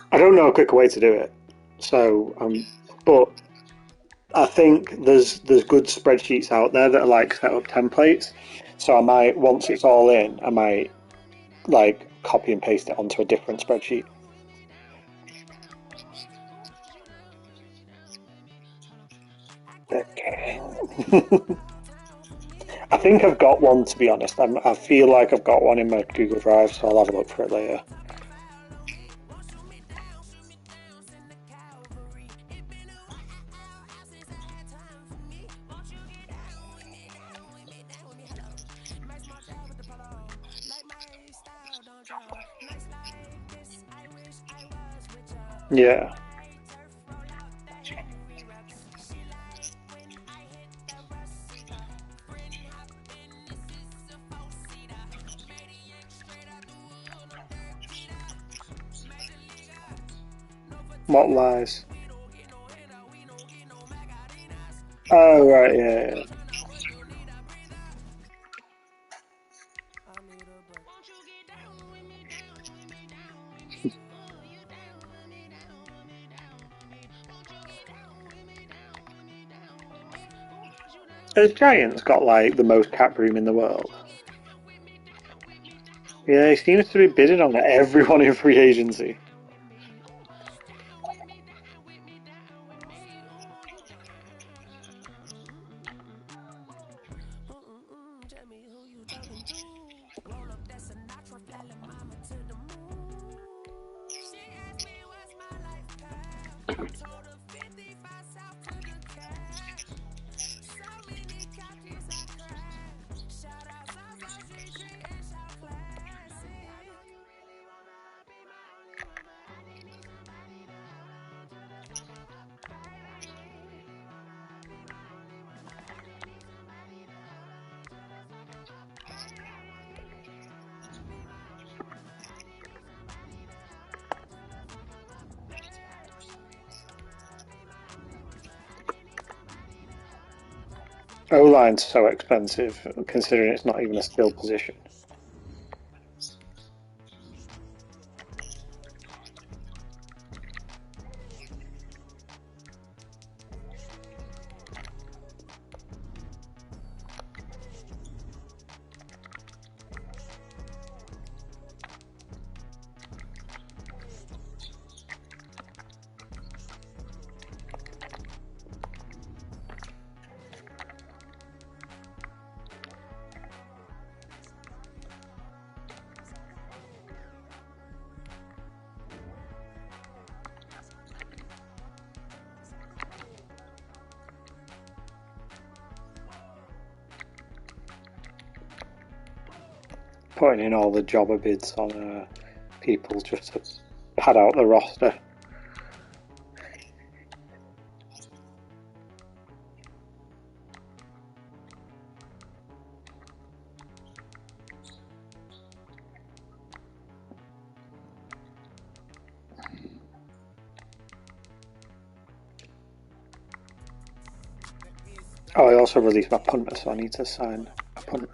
I don't know a quicker way to do it. So, but I think there's good spreadsheets out there that are like set up templates. So I might, once it's all in, I might like copy and paste it onto a different spreadsheet. Okay. I think I've got one, to be honest. I feel like I've got one in my Google Drive, so I'll have a look for it later. Yeah. What lies? Oh, right, yeah. Has Giants got like the most cap room in the world? Yeah, he seems to be bidding on everyone in free agency. O-line's so expensive, considering it's not even a skill position. Putting in all the jobber bids on people just to pad out the roster. Oh, I also released my punter, so I need to sign a punter.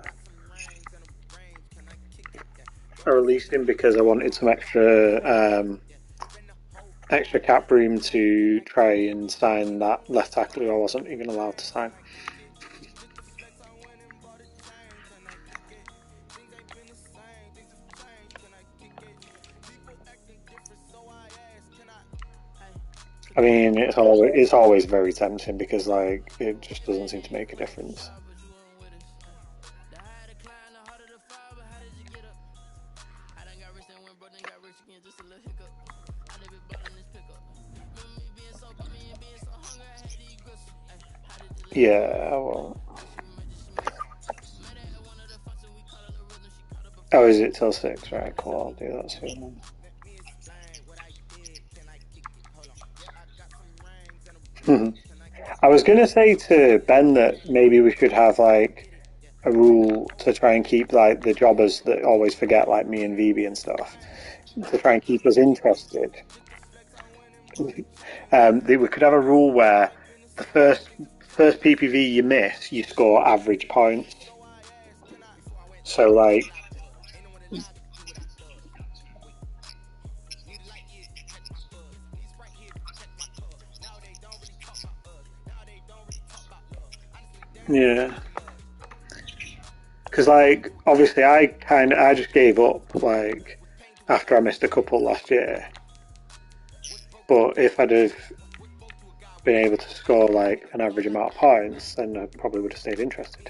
I released him because I wanted some extra cap room to try and sign that left tackle who I wasn't even allowed to sign. I mean, it's always very tempting because like it just doesn't seem to make a difference. Yeah, well. Oh, is it till 6? Right, cool, I'll do that soon then. I was going to say to Ben that maybe we should have like a rule to try and keep like the jobbers that always forget, like me and VB and stuff, to try and keep us interested. We could have a rule where the first PPV you miss, you score average points. So like, yeah. Because like obviously I just gave up like after I missed a couple last year. But if I'd have been able to score like an average amount of points, then I probably would have stayed interested.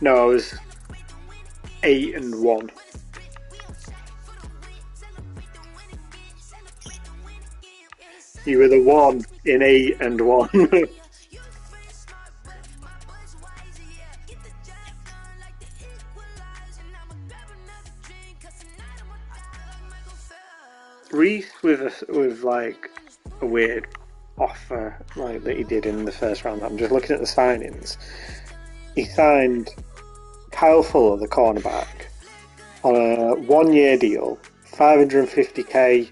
No, I was 8-1. You were the 1 in 8-1. Reese with like a weird offer like that he did in the first round. I'm just looking at the signings. He signed Kyle Fuller, the cornerback, on a 1-year deal, 550k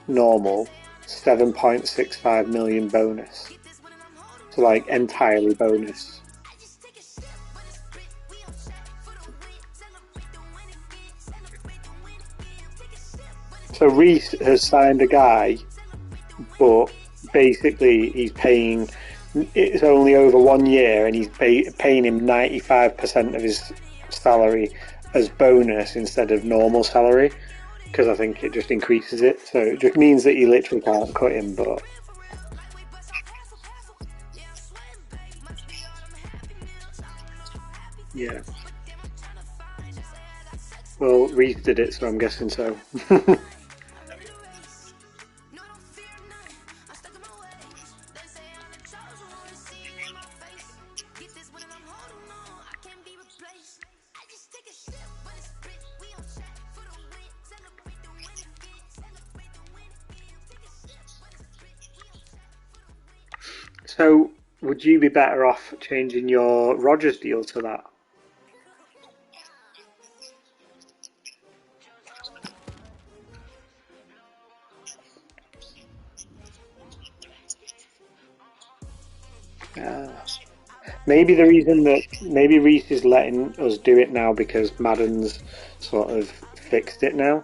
normal, 7.65 million bonus. So like entirely bonus. So Reese has signed a guy, but basically he's paying. It's only over 1 year, and he's paying him 95% of his salary as bonus instead of normal salary, because I think it just increases it. So it just means that you literally can't cut him. But yeah, well, Reese did it, so I'm guessing so. So, would you be better off changing your Rogers deal to that? Uh, maybe Reese is letting us do it now because Madden's sort of fixed it now.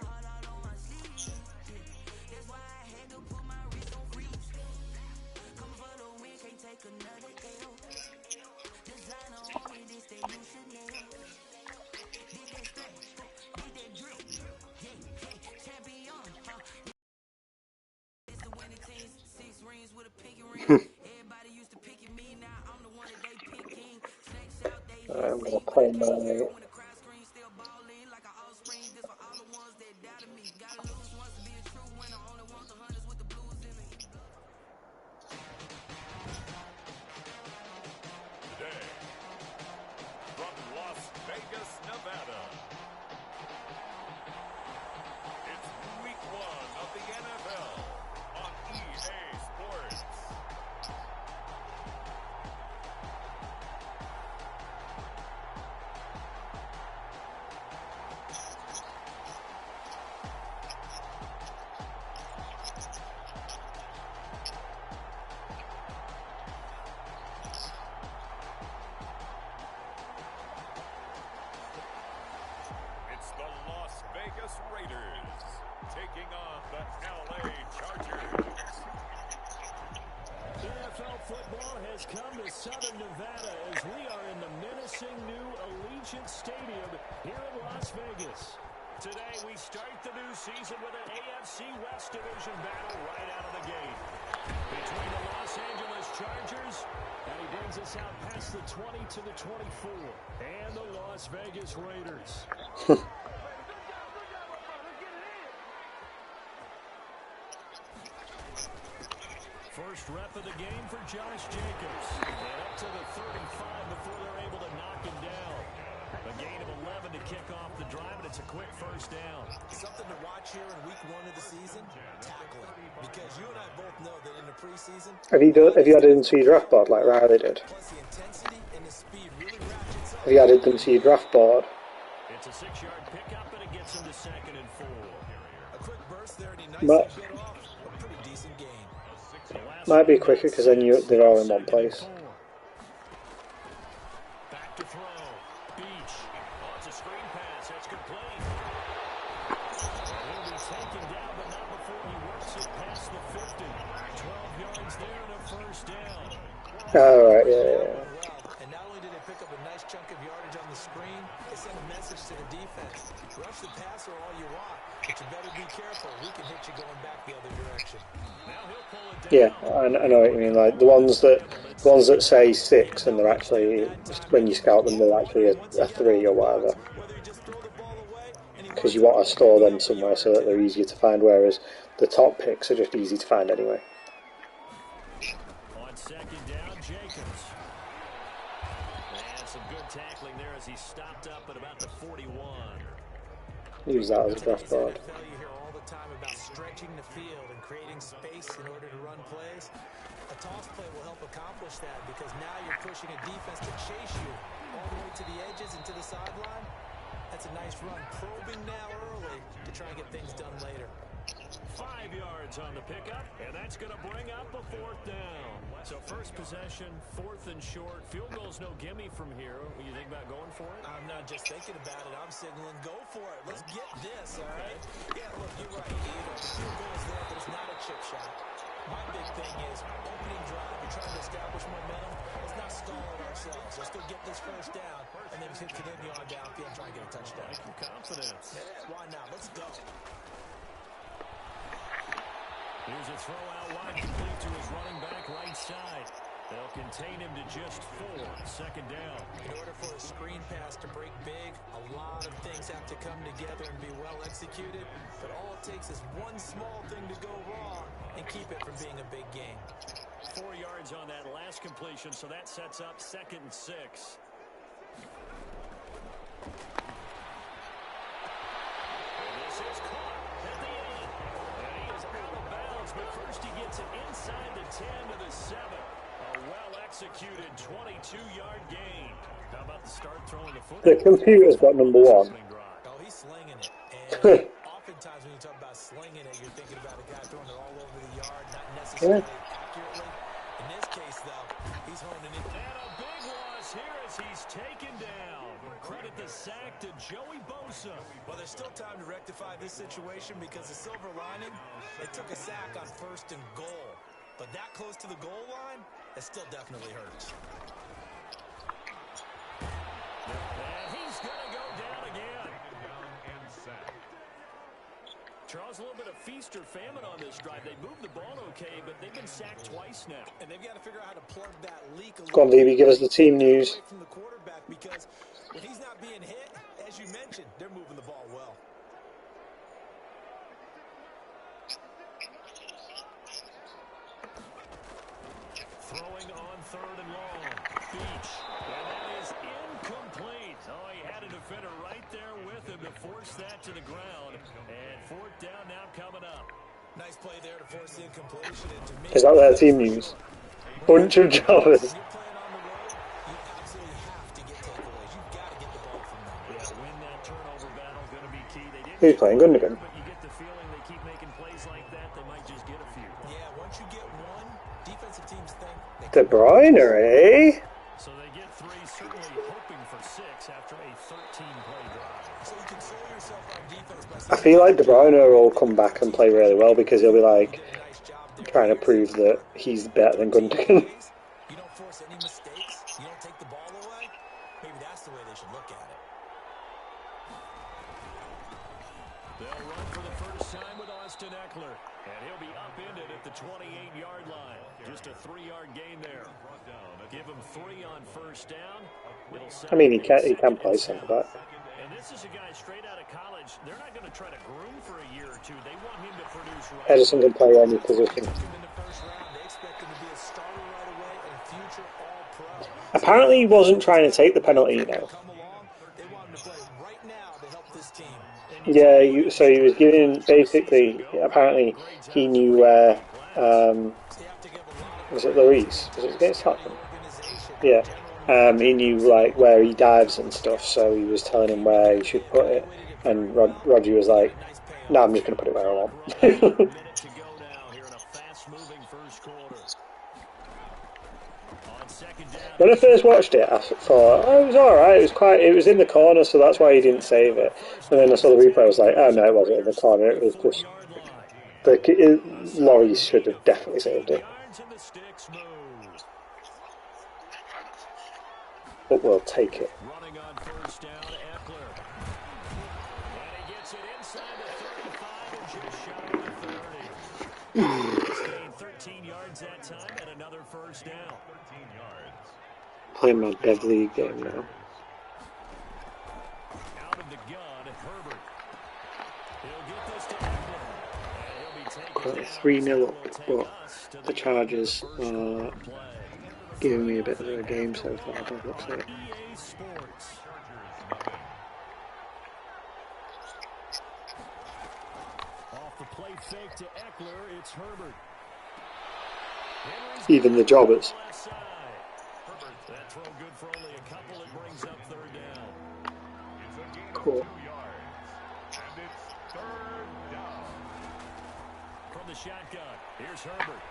I'm gonna play my. Today, from Las Vegas, Nevada, it's week 1 of the NFL on EA Sports. It's the Las Vegas Raiders taking on the LA Chargers. NFL football has come to Southern Nevada as we are in the menacing new Allegiant Stadium here in Las Vegas. Today we start the new season with an AFC West Division battle right out of the gate. Between the Los Angeles Chargers, and he brings us out past the 20 to the 24, and the Las Vegas Raiders. First rep of the game for Josh Jacobs. And up to the 35 before they're able to knock him down. A gain of 11 to kick off the drive, and it's a quick first down. Something to watch here in week 1 of the season, tackling. Because you and I both know that in the preseason... Have you added them to your draft board like Riley did? Plus the intensity and the speed really ratchets up. Have you added them to your draft board? It's a 6-yard pickup, and it gets him to 2nd and 4. A quick burst there, and he But- nicely bit off a pretty decent gain. Might be quicker because then they're all in one place. Back to throw. Beach. Oh, it's a screen pass. That's complete. He'll be taken down, but not before he works it past the 50. 12 yards there and a first down. Alright, yeah. Well, and not only did they pick up a nice chunk of yardage on the screen, they sent a message to the defense. Rush the passer all you want, but you better be careful. We can hit you going back the other direction. Now he'll pull it down. Yeah, I know what you mean. Like the ones that say 6 and they're actually, when you scout them, they're actually a 3 or whatever. Whether you just throw the ball away and he Because you want to store them somewhere so that they're easier to find, whereas the top picks are just easy to find anyway. On 2nd down, Jacobs. And some good tackling there as he stopped up at about the 41. Use that as a draft board. NFL, you hear all the time about stretching the field and creating space in order to run plays. A toss play will help accomplish that because now you're pushing a defense to chase you all the way to the edges and to the sideline. That's a nice run. Probing now early to try and get things done later. 5 yards on the pickup, and that's going to bring up a 4th down. So first possession, 4th and short. Field goal's no gimme from here. When you think about going for it? I'm not just thinking about it. I'm signaling go for it. Let's get this, all right? Yeah, look, you're right. The field goal is there, but it's not a chip shot. My big thing is opening drive. We're trying to establish momentum. Let's not stall it ourselves. Let's go get this first down, and then continue on downfield and try and get a touchdown. Like your confidence. Yeah, why not? Let's go. Here's a throw out wide, complete to his running back right side. They'll contain him to just 4. 2nd down. In order for a screen pass to break big, a lot of things have to come together and be well executed. But all it takes is one small thing to go wrong and keep it from being a big game. 4 yards on that last completion, so that sets up 2nd and 6. And this is caught at the end. And he is out of bounds, but first he gets it inside the 10 to the 7. A well-executed 22-yard gain. How about the start throwing the football? The computer's got number 1. Oh, he's slinging it. And oftentimes when you talk about slinging it, you're thinking about a guy throwing it all over the yard, not necessarily accurately. In this case, though, he's honing it. And a big loss here as he's taken down. Credit the sack to Joey Bosa. Well, there's still time to rectify this situation because the silver lining, they took a sack on 1st and goal. But that close to the goal line, it still definitely hurts. And he's going to go down again. Charles, a little bit of feast or famine on this drive. They moved the ball okay, but they've been sacked twice now. And they've got to figure out how to plug that leak a Go on, little DB, give us the team news. away from the quarterback because when he's not being hit, as you mentioned, they're moving the ball well. Throwing on 3rd and long. Beach. And that is incomplete. Oh, he had a defender right there with him to force that to the ground. And 4th down now coming up. Nice play there to force the incompletion. And to me, Is that their team news? Bunch of jobbers. when you're playing on the road, you absolutely have to get takeaways. You've got to get the ball from them. Yeah, win that turnover battle going to be key. They didn't Who's playing Gundogan? but you get the feeling they keep making plays like that, they might just get a few. Yeah, once you get one, defensive teams think they De Bruyne, eh? So they get 3, certainly hoping for 6 after a 13-play drive. so you console yourself on defense by I feel like De Bruyne will come back and play really well because he'll be like saying a nice job there. trying to prove that he's better than Gundogan. You don't force any mistakes. You don't take the ball away. Maybe that's the way they should look at it. They'll run for the first time with Austin Eckler. And he'll be upended at the 28-yard line. Just a 3-yard gain there. Give him 3 on first down. I mean, he can play centre back. And this is a guy straight out of college. They're not going to try to groom for a year or two. They want him to produce right. Edison can play any position. Apparently, he wasn't trying to take the penalty, you know. Yeah, so he was giving, basically, apparently, he knew where, was it Lloris? Was it against Tottenham? Yeah. He knew, like, where he dives and stuff, so he was telling him where he should put it, and Roger was like, no, I'm just going to put it where I want. When I first watched it, I thought, oh, it was alright, it was in the corner, so that's why he didn't save it. And then I saw the replay, I was like, oh no, it wasn't in the corner, it was just... Lloris should have definitely saved it. But we'll take it. Running on first down, Eckler. And he gets it inside the 35 and just shy of the 30. He's gained 13 yards that time and another first down. 13 yards. Playing my Dev League game now. Out of the gun, Herbert. He'll get this to Eckler. And he'll be taken down. 3-0 up, but the Chargers are giving me a bit of a game so far, but looks like. Off the play fake to Eckler, it's Herbert. Even the jobbers. Herbert, that throw good for only a couple. It brings up third down. Cool. And it's third down. From the shotgun, here's Herbert.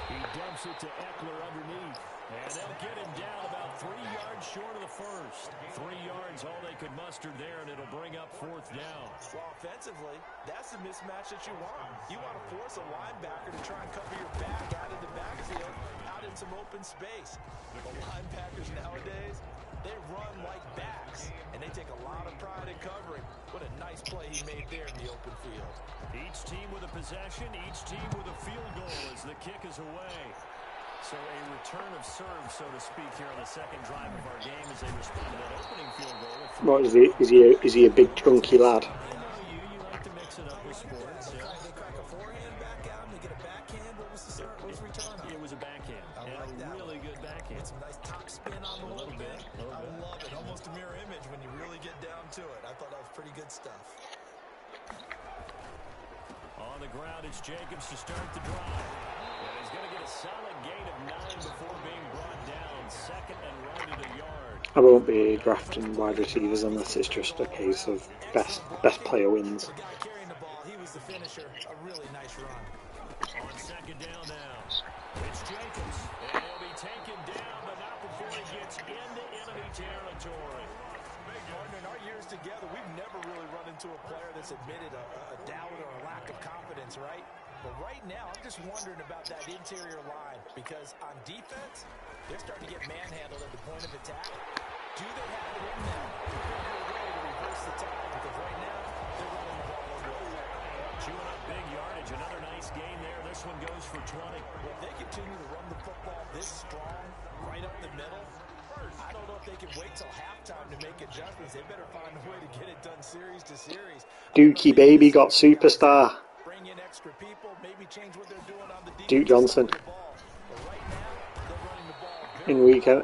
He dumps it to Eckler underneath. And they'll get him down about 3 yards short of the first. 3 yards, all they could muster there, and it'll bring up fourth down. Well, offensively, that's the mismatch that you want. You want to force a linebacker to try and cover your back out of the backfield, out in some open space. The linebackers nowadays, they run like backs, and they take a lot of pride in covering. What a nice play he made there in the open field. Each team with a possession, each team with a field goal as the kick is away. So a return of serve, so to speak, here on the second drive of our game as they respond to that opening field goal. What is he? Is he a big chunky lad? You like to mix it up with sports. Yeah. They crack a forehand back out, and they get a backhand. What was the return? It was a backhand. And a really good backhand. Some nice top spin on the little bit. I love it. Almost a mirror image when you really get down to it. I thought that was pretty good stuff. On the ground, it's Jacobs to start the drive. And he's going to get a solid gain of 9 before being brought down. Second and right at a yard. I won't be drafting wide receivers unless it's just a case of best player wins. The guy carrying the ball, he was the finisher. A really nice run. On second down now, it's Jacobs. And he'll be taken down, but not before he gets into enemy territory. In our years together, we've never really run into a player that's admitted a doubt or a lack of confidence, right? But right now, I'm just wondering about that interior line because on defense, they're starting to get manhandled at the point of attack. Do they have it in them to figure a way to reverse the tide? Because right now, they're running the ball away. Chewing up big yardage. Another nice gain there. This one goes for 20. If they continue to run the football this strong, right up the middle, I don't know if they can wait till halftime to make adjustments. They better find a way to get it done series to series. Dookie baby got superstar. Bring in extra people, maybe change what they're doing on the defense. Duke Johnson. But right now, they're running the ball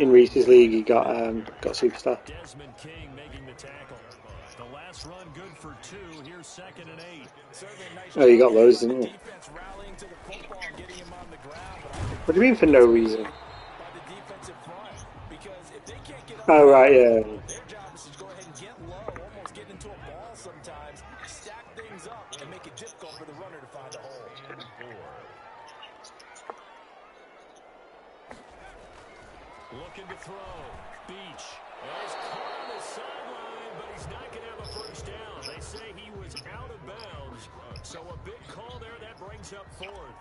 In Reese's league, he got superstar. Desmond King making the tackle. The last run good for 2. Here's second and 8. Oh, you got loads, didn't you? What do you mean for no reason? Oh, right, yeah. Their job is to go ahead and get low, almost get into a ball sometimes, stack things up, and make it difficult for the runner to find a hole. Looking to throw. Beach. He's caught on the sideline, but he's not going to have a first down. They say he was out of bounds. So a big call there. That brings up fourth.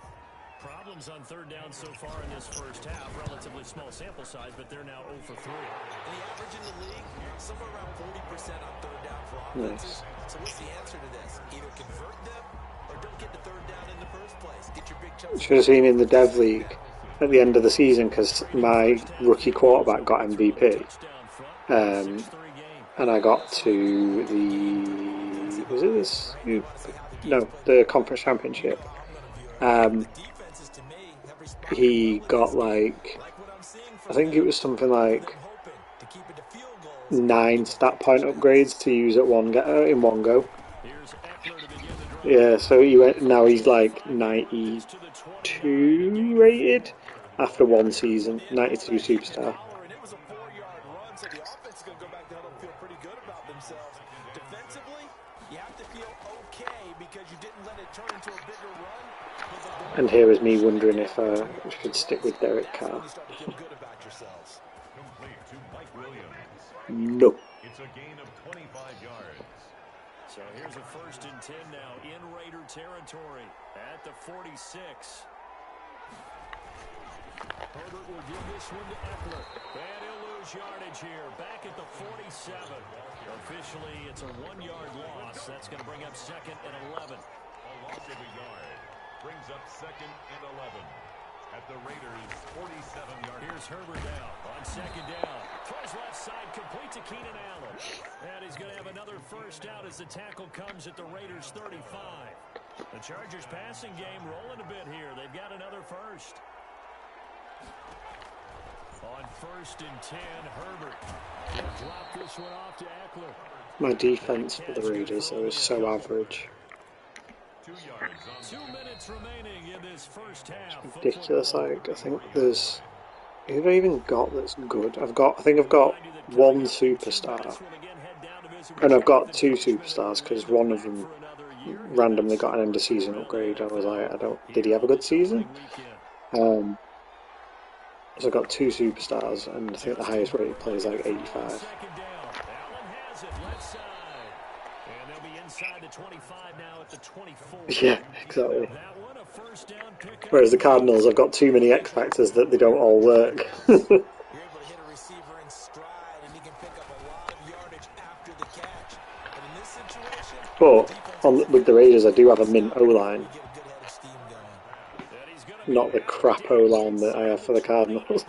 Problems on third down so far in this first half. Relatively small sample size, but they're now 0 for 3. And the average in the league, somewhere around 40% on third down for offenses. Nice. So what's the answer to this? Either convert them or don't get the third down in the first place. Get your big chunks. Should have seen in the Dev League at the end of the season because my rookie quarterback got MVP. And I got to the conference championship. He got like, I think it was something like 9 stat point upgrades to use in one go. Yeah, so now he's like 92 rated after one season, 92 superstar. And here is me wondering if I should stick with Derek Carr. No. It's a gain of 25 yards. So here's a 1st and 10 now in Raider territory at the 46. Herbert will give this one to Eckler. And he'll lose yardage here. Back at the 47. Officially, it's a 1-yard loss. That's going to bring up 2nd and 11. A loss of a yard brings up 2nd and 11 at the Raiders' 47-yard. Here's Herbert now on 2nd down. Throws left side, complete to Keenan Allen. And he's going to have another 1st down as the tackle comes at the Raiders' 35. The Chargers passing game rolling a bit here. They've got another 1st. On 1st and 10, Herbert will drop this one off to Eckler. My defense for the Raiders is so average. 2 yards on 2 minutes remaining in this first half. Ridiculous. Like, I think there's, who have I even got that's good? I think I've got 1 superstar, and I've got 2 superstars because one of them randomly got an end of season upgrade. I was like, did he have a good season? So I've got 2 superstars, and I think the highest rated player is like 85. Yeah, exactly. Whereas the Cardinals, I've got too many X factors that they don't all work. But with the Raiders, I do have a mint O-line. Not the crap O-line that I have for the Cardinals.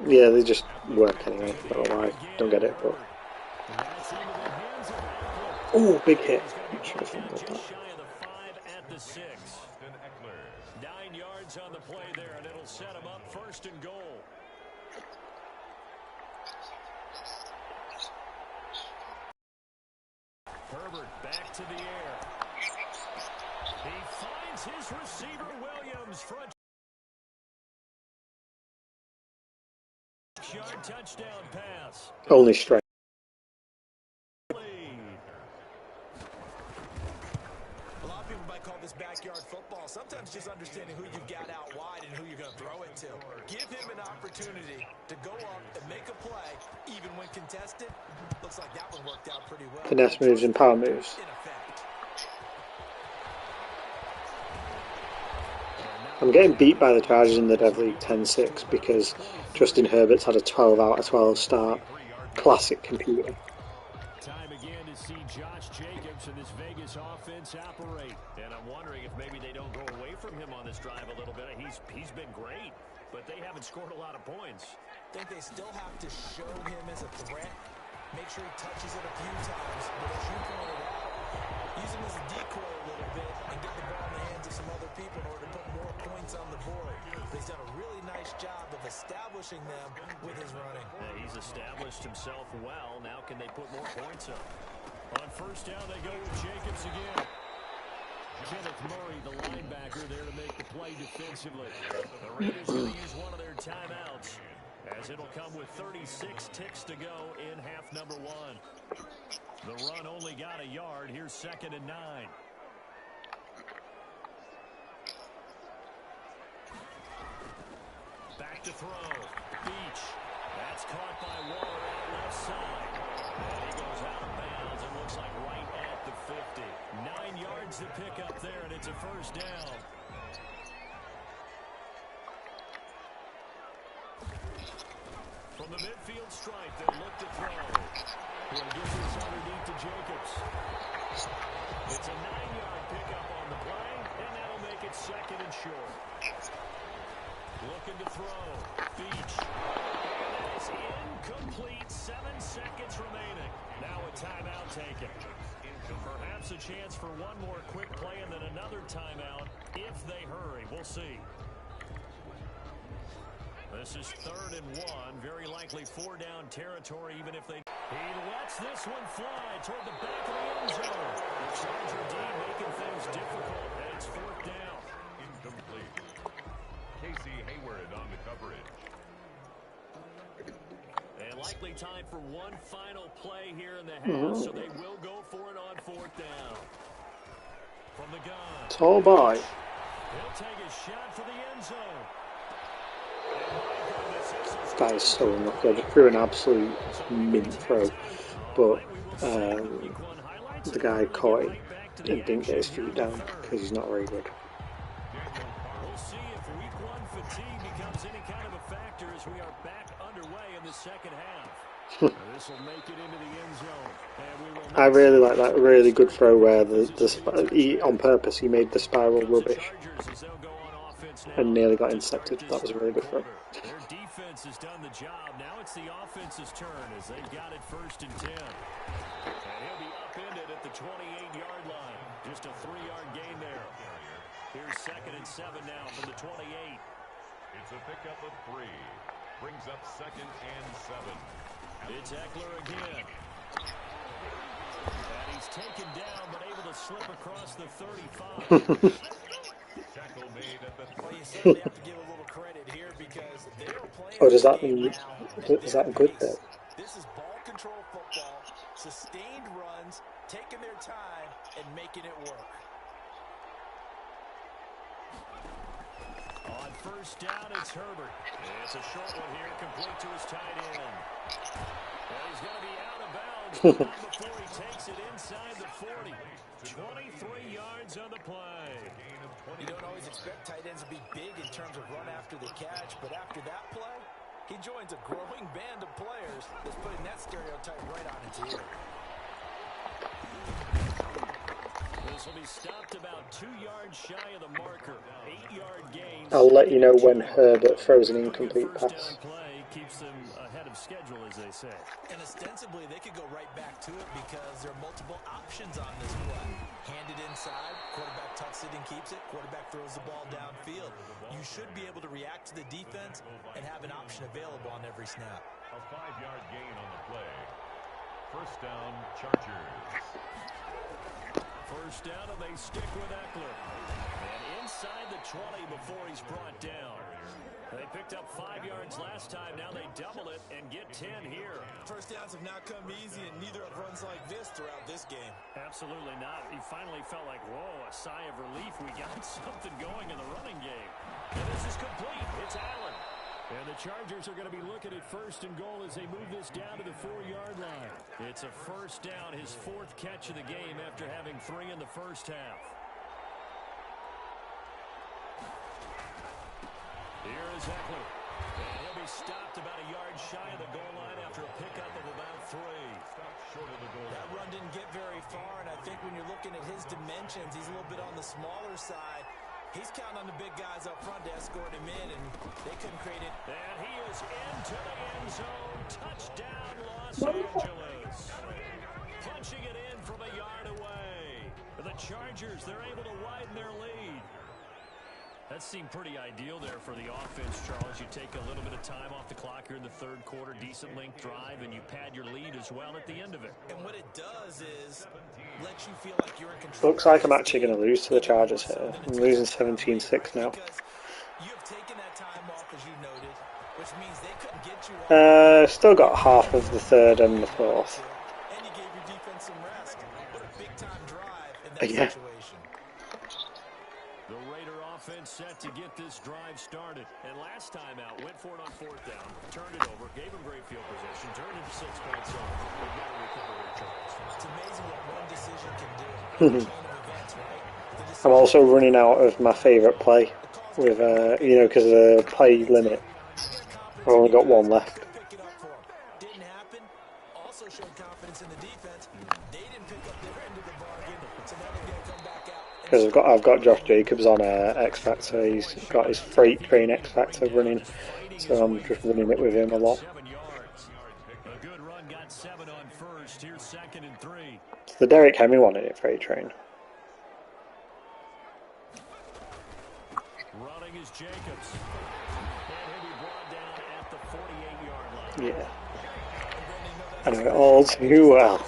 Yeah, they just work anyway. I don't know why. Don't get it, but... Oh, big hit. Not sure if I got that. 9 yards on the play there, and it'll set him up 1st and goal. Herbert back to the air. He finds his receiver, Williams. Front yard touchdown pass. Only strike. A lot of people might call this backyard football. Sometimes just understanding who you've got out wide and who you're going to throw it to. Give him an opportunity to go up and make a play, even when contested. Looks like that one worked out pretty well. Finesse moves and power moves. I'm getting beat by the Chargers in the Dev League 10-6 because Justin Herbert's had a 12 out of 12 start. Classic computer. Time again to see Josh Jacobs and this Vegas offense operate. And I'm wondering if maybe they don't go away from him on this drive a little bit. He's been great, but they haven't scored a lot of points. I think they still have to show him as a threat. Make sure he touches it a few times. But as you pointed out, use him as a decoy a little bit and get the ball in the hands of some other people in order to put more points on the board. He's done a really nice job of establishing them with his running. Yeah, he's established himself well. Now can they put more points up? On 1st down, they go with Jacobs again. Kenneth Murray, the linebacker, there to make the play defensively. The Raiders going to use one of their timeouts, as it'll come with 36 ticks to go in half number 1. The run only got a yard. Here's 2nd and 9. Back to throw. Beach. That's caught by Waller out left side. And he goes out of bounds and looks like right at the 50. 9 yards to pick up there, and it's a 1st down. the midfield stripe, they'll look to throw. He'll give this underneath to Jacobs. It's a 9-yard pickup on the play, and that'll make it second and short. Looking to throw. Beach. And that is incomplete. 7 seconds remaining. Now a timeout taken. Perhaps a chance for one more quick play and then another timeout if they hurry. We'll see. This is 3rd and 1. Very likely 4-down territory, even if they... He lets this one fly toward the back of the end zone. The Charger D making things difficult, and it's 4th down. Incomplete. Casey Hayward on the coverage. And likely time for one final play here in the half, so they will go for it on 4th down. From the gun. Tall boy. He'll take a shot for the end zone. This guy is so unlucky. I just threw an absolute mint throw, but the guy caught it and didn't get his feet down because he's not very good. We'll see if week 1 fatigue becomes any kind of a factor as we are back underway in the second half. This will make it into the end zone. I really like that really good throw where he, on purpose, he made the spiral rubbish and nearly got intercepted. That was a really good throw. Their defense has done the job. Now it's the offense's turn as they've got it 1st and 10. And he'll be upended at the 28-yard line. Just a 3-yard gain there. Here's 2nd and 7 now from the 28. It's a pickup of 3. Brings up 2nd and 7. It's Eckler again. And he's taken down, but able to slip across the 35. Tackle made at the 30. Well, you certainly have to give a little credit here because they are playing. Oh, does that the game mean now. is that a good bit? This is ball control football, sustained runs, taking their time and making it work. On 1st down, it's Herbert. It's a short one here, complete to his tight end. And he's going to be out of bounds before he takes it inside the 40. 23 yards on the play. You don't always expect tight ends to be big in terms of run after the catch, but after that play, he joins a growing band of players that's putting that stereotype right on its ear. This will be stopped about 2 yards shy of the marker. 8-yard gain. I'll let you know when Herbert throws an incomplete pass. Play keeps them ahead of schedule, as they say. And ostensibly, they could go right back to it because there are multiple options on this play. Hand it inside, quarterback tucks it and keeps it, quarterback throws the ball downfield. You should be able to react to the defense and have an option available on every snap. A 5-yard gain on the play. 1st down, Chargers. 1st down, and they stick with Eckler. And inside the 20 before he's brought down. They picked up 5 yards last time. Now they double it and get 10 here. 1st downs have not come easy, and neither have runs like this throughout this game. Absolutely not. He finally felt like, whoa, a sigh of relief. We got something going in the running game. And this is complete. It's Allen. And the Chargers are going to be looking at 1st and goal as they move this down to the 4-yard line. It's a 1st down, his 4th catch of the game after having 3 in the 1st half. Here is Eckler. And he'll be stopped about a yard shy of the goal line after a pickup of about 3. Stopped short of the goal. That run didn't get very far, and I think when you're looking at his dimensions, he's a little bit on the smaller side. He's counting on the big guys up front to escort him in, and they couldn't create it. And he is into the end zone. Touchdown, Los Angeles. Punching it in from a yard away. For the Chargers, they're able to widen their lead. That seemed pretty ideal there for the offense, Charles. You take a little bit of time off the clock here in the 3rd quarter, decent length drive, and you pad your lead as well at the end of it. And what it does is let you feel like you're in control. Looks like I'm actually going to lose to the Chargers here. I'm losing 17-6 now. You have taken that time off, as you noted, which means they couldn't get you. Still got half of the 3rd and the 4th. And you gave your defense some rest. What a big-time drive in that Yeah. situation. The Raider offense set to get this drive started. And last time out, went for it on 4th down, turned it over, gave him great field position, turned it to 6 points over. They've got to recover their Charles. It's amazing what one decision can do. Chain of events, right? I'm also running out of my favourite play with, because of the play limit. I've only got one left. Pick it up for because I've got Josh Jacobs on X Factor. He's got his freight train X Factor running, so I'm just running it with him a lot. 7 yards. A good run got 7 on first. Here's 2nd and 3. It's the Derrick Henry one in it, freight train. Running is Jacobs. And he'll be brought down at the 48-yard line. Yeah. I know it all too well.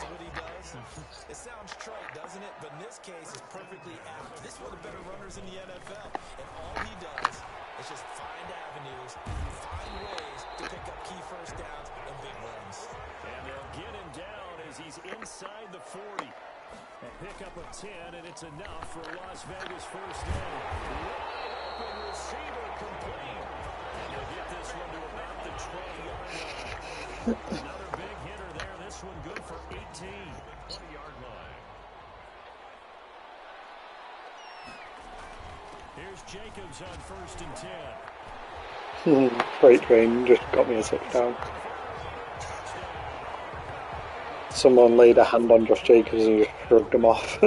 It sounds trite, doesn't it? But in this case, it's perfectly apt. This is one of the better runners in the NFL. And all he does is just find avenues, find ways to pick up key first downs and big runs. And they'll get him down as he's inside the 40. A pickup of 10, and it's enough for a Las Vegas first down. Wide open receiver complete. And they'll get this one to about the 20-yard line. Another big hitter there. This one good for 18. 20-yard line. Here's Jacobs on 1st and 10. Freight train just got me a touchdown. Someone laid a hand on Josh Jacobs and just shrugged him off.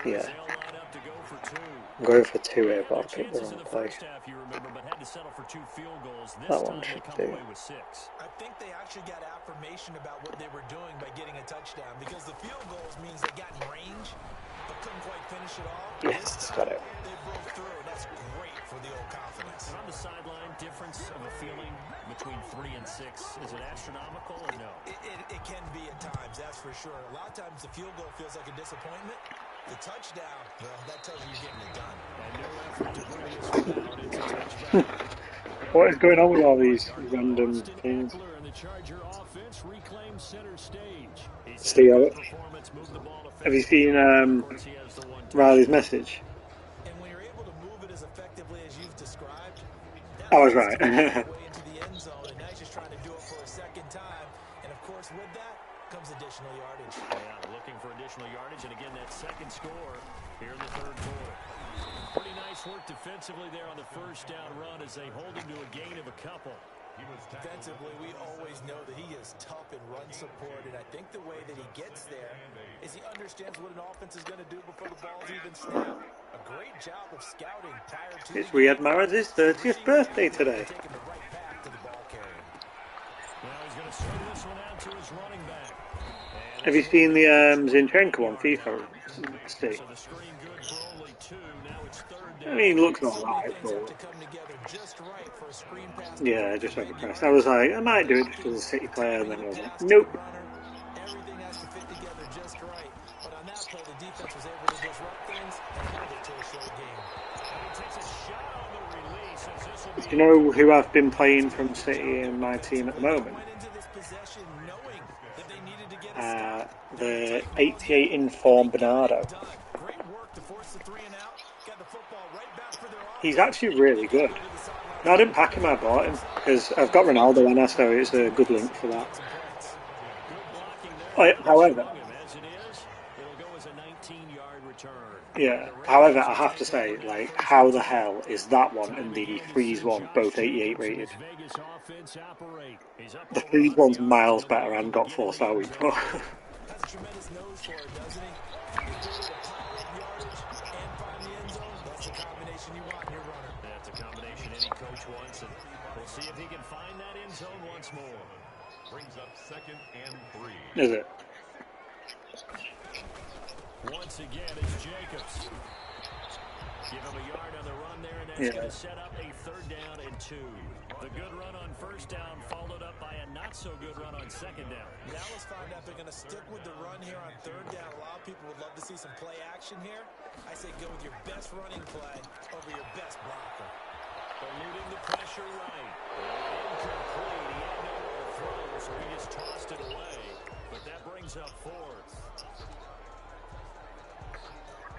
Yeah. I'm going for 2 here, but I'll pick the wrong play. That one should do. I think they actually got affirmation about what they were doing by getting a touchdown, because the field goals means they got in range but couldn't quite finish it all. Yes, got it. They broke through, and that's great for the old confidence. On the sideline, difference of a feeling between 3 and 6, is it astronomical or no? It can be at times, that's for sure. A lot of times the field goal feels like a disappointment. The touchdown, well, that tells you you're getting it done. And no effort to bring this one out. It's a touchdown. What is going on with all these random things? And the Charger offense reclaims center stage. Steve, have you seen Riley's message? And when you're able to move it as effectively as you've described, I was right. way into the end zone, and now he's just trying to do it for a second time. And of course, with that comes additional yardage. Yeah, looking for additional yardage, and again, that second score here in the 3rd quarter. Pretty nice work defensively there on the first down run as they hold him to a gain of a couple. Defensively, we always know that he is tough in run support, and I think the way that he gets there is he understands what an offense is going to do before the ball's even snapped. A great job of scouting prior to It's Riyad Mahrez's 30th birthday today. taking the right path to the ball carrier. Now he's going to send this one out to his running back. Have you seen the Zinchenko on FIFA? Steve? So the screen good for only 2. Now it's 3rd down. I mean, he looks alright, but yeah, just like a press. I was like, I might do it just as a City player, and then I was like, nope. Everything has to fit together just right. But on that play, the defense was able to disrupt things and hold it to a short game. And he takes a shot on the release as this will be. Do you know who I've been playing from City in my team at the moment? Went into this possession knowing that they needed to get a stop. The 88 informed Bernardo. Great work to force the 3 and out. Got the football right back for their offense. He's actually really good. No, I didn't pack him, I bought him, because I've got Ronaldo on there, so it's a good link for that. However, yeah, however, I have to say, like, how the hell is that one and the Freeze one both 88 rated? The Freeze one's miles better and got 4-star week. Has a tremendous nose for it, doesn't he? The ability to pile up yardage and find the end zone. That's the combination you want in your runner. That's a combination any coach wants, and we'll see if he can find that end zone once more. Brings up 2nd and 3. Is it? Once again, it's Jacobs. Give him a yard on the run there, and that's going to set up a 3rd down and 2. The good run on 1st down followed up by a not-so-good run on 2nd down. Now let's find out if they're going to stick with the run here on 3rd down. A lot of people would love to see some play action here. I say go with your best running play over your best blocker. Eluding the pressure right. Incomplete. He had nowhere to throw, so he just tossed it away. But that brings up 4th.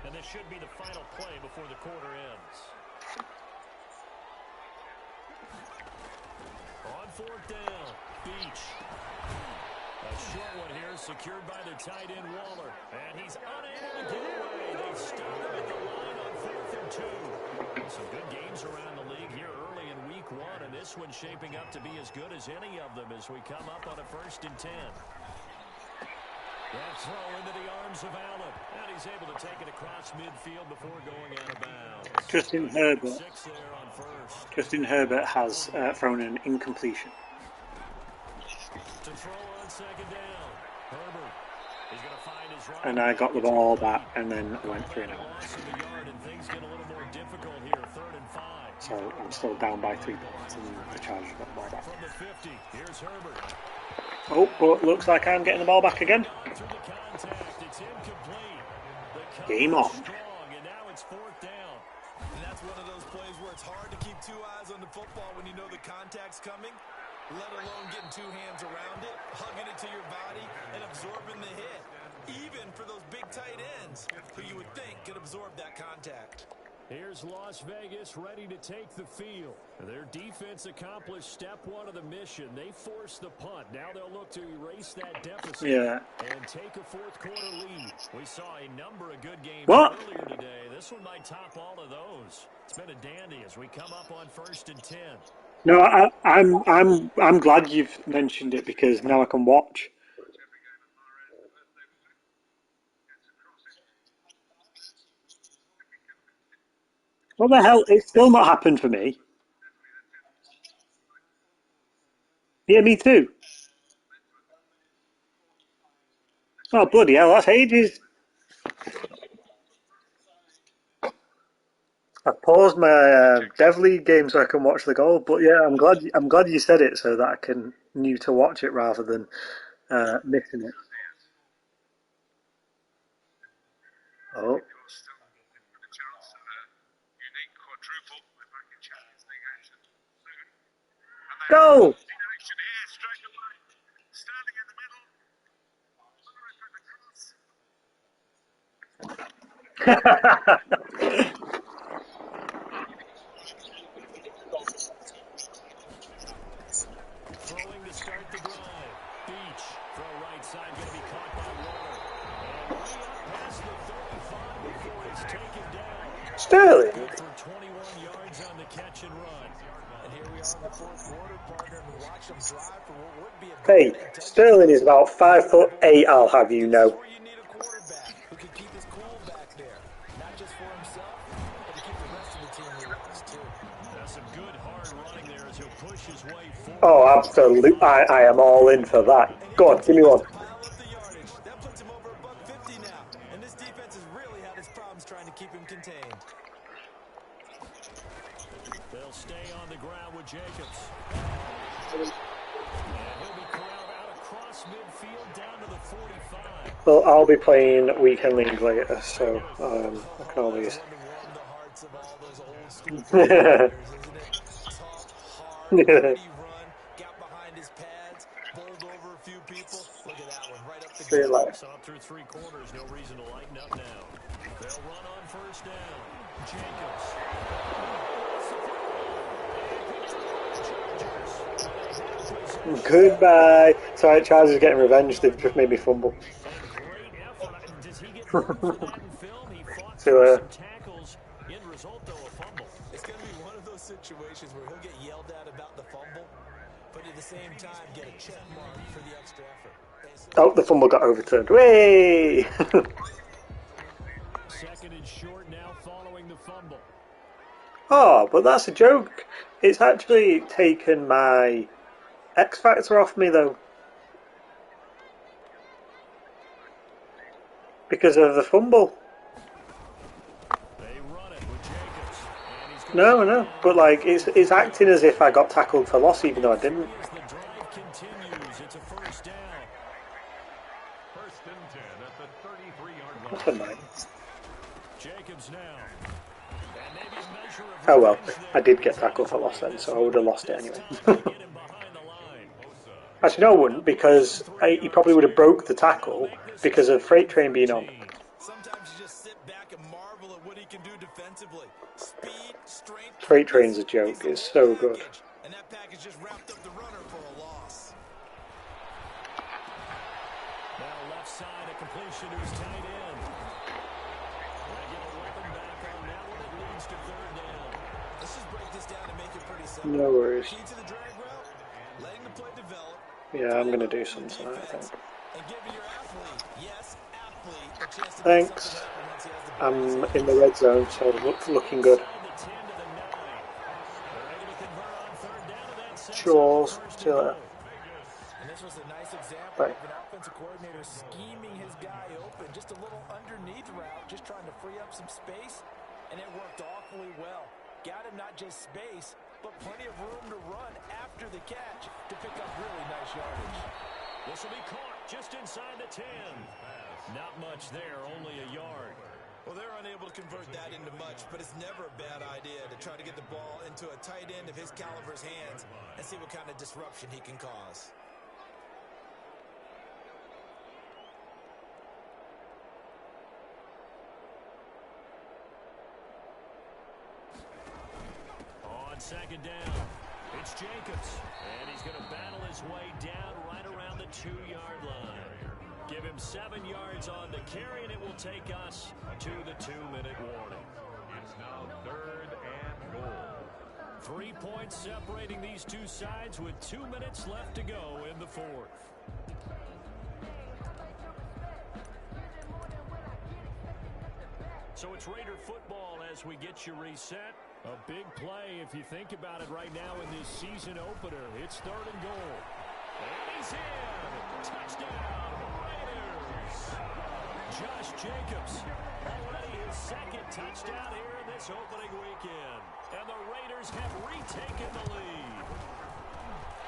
And this should be the final play before the quarter ends. On 4th down, Beach. A short one here, secured by the tight end Waller. And he's unable to get away. They stop him at the line on 4th and 2. Some good games around the league here early in week 1, and this one's shaping up to be as good as any of them as we come up on a 1st and 10. That throw into the arms of Allen. And he's able to take it across midfield before going out of bounds. Six there on first. Justin Herbert has thrown an incompletion. To throw on second down. Herbert is going to find his run. And I got the ball back and then I went 3 and out. And things get a little more difficult here. 3rd and 5. So I'm still down by 3 points and the Chargers got the ball back. From the 50, here's Herbert. Oh, but looks like I'm getting the ball back again. Through the contact, it's incomplete. Game on. And now it's 4th down. And that's one of those plays where it's hard to keep 2 eyes on the football when you know the contact's coming, let alone getting 2 hands around it, hugging it to your body, and absorbing the hit. Even for those big tight ends, who you would think could absorb that contact. Here's Las Vegas ready to take the field. Their defense accomplished step 1 of the mission. They forced the punt. Now they'll look to erase that deficit and take a 4th quarter lead. We saw a number of good games earlier today. This one might top all of those. It's been a dandy as we come up on 1st and 10. No, I'm glad you've mentioned it because now I can watch. What the hell? It's still not happened for me. Yeah, me too. Oh, bloody hell, that's ages. I paused my Dev League game so I can watch the goal, but yeah, I'm glad you said it so that I can knew to watch it rather than missing it. Oh. Go! Throwing to start the drive. Beach, throw right side, going to be caught by Waller. And way up past the 35 before it's taken down. Sterling. For 21 yards on the catch and run. And here we are in the 4th quarter, partner, and watch them drive for what would be a Hey, Sterling is about 5'8", I'll have you know. You need a quarterback who can keep his cool back there, not just for himself, but to keep the rest of the team relaxed too. That's some good hard running there as he'll push his way forward. Oh, absolutely. I am all in for that. Go on, give me one. That puts him over $150 now, and this defense has really had its problems trying to keep him contained. They'll stay on the ground with Jacobs. And he'll be corralled out across midfield down to the 45. Well, I'll be playing Weekend League later, so I can always... See you later. Saw through 3 quarters, no reason to lighten up now. They'll run on 1st down. Jacobs. Goodbye. Sorry, Chargers getting revenge. They've just made me fumble. See you later. It's going to be one of those situations where he'll get yelled at about the fumble, but at the same time get a check mark for the extra effort. Oh, the fumble got overturned. Way! 2nd and short now following the fumble. Oh, but that's a joke. It's actually taken my X Factor off me, though. Because of the fumble. They run it with Jacobs. No, but like, it's acting as if I got tackled for loss, even though I didn't. The drive continues. It's a 1st down. 1st and 10 at the 33-yard line. That's a nice. Jacobs now. And maybe a measure of Oh well, I did get tackled for loss then, so I would have lost it anyway. get him behind the line. Actually, no, I wouldn't, because he probably would have broke the tackle because of Freight Train being on. Sometimes you just sit back and marvel at what he can do defensively. Speed, strength. Freight Train's a joke. It's so good. And that package just wrapped up the runner for a loss. Now left side, a completion to his tight end. They get a weapon back on that one. It leads to 3rd down. Let's just break this down and make it pretty simple. No worries. Key to the drag route, letting the play develop. Yeah, I'm going to do something, I think. And giving your athlete, chance to make something Thanks. happen once he has the ball. I'm in the red zone, so looking good. Inside the 10 to the 9. They're able to convert on third down, and that sets up Chores. first See you and later. goal. And this was a nice example Bye. of an offensive coordinator scheming his guy open. Just a little underneath route, just trying to free up some space, and it worked awfully well. Got him not just space, but plenty of room to run after the catch to pick up really nice yardage. This will be caught just inside the 10. Not much there, only a yard. Well, they're unable to convert that into much, but it's never a bad idea to try to get the ball into a tight end of his caliber's hands and see what kind of disruption he can cause. On second down, it's Jacobs, and he's going to battle his way down right around the 2-yard line. Give him 7 yards on the carry, and it will take us to the 2-minute warning. It's now 3rd and goal. 3 points separating these two sides with 2 minutes left to go in the 4th. So it's Raider football as we get you reset. A big play if you think about it right now in this season opener. It's 3rd and goal. And he's in. Touchdown, Raiders. Josh Jacobs, already his 2nd touchdown here in this opening weekend. And the Raiders have retaken the lead.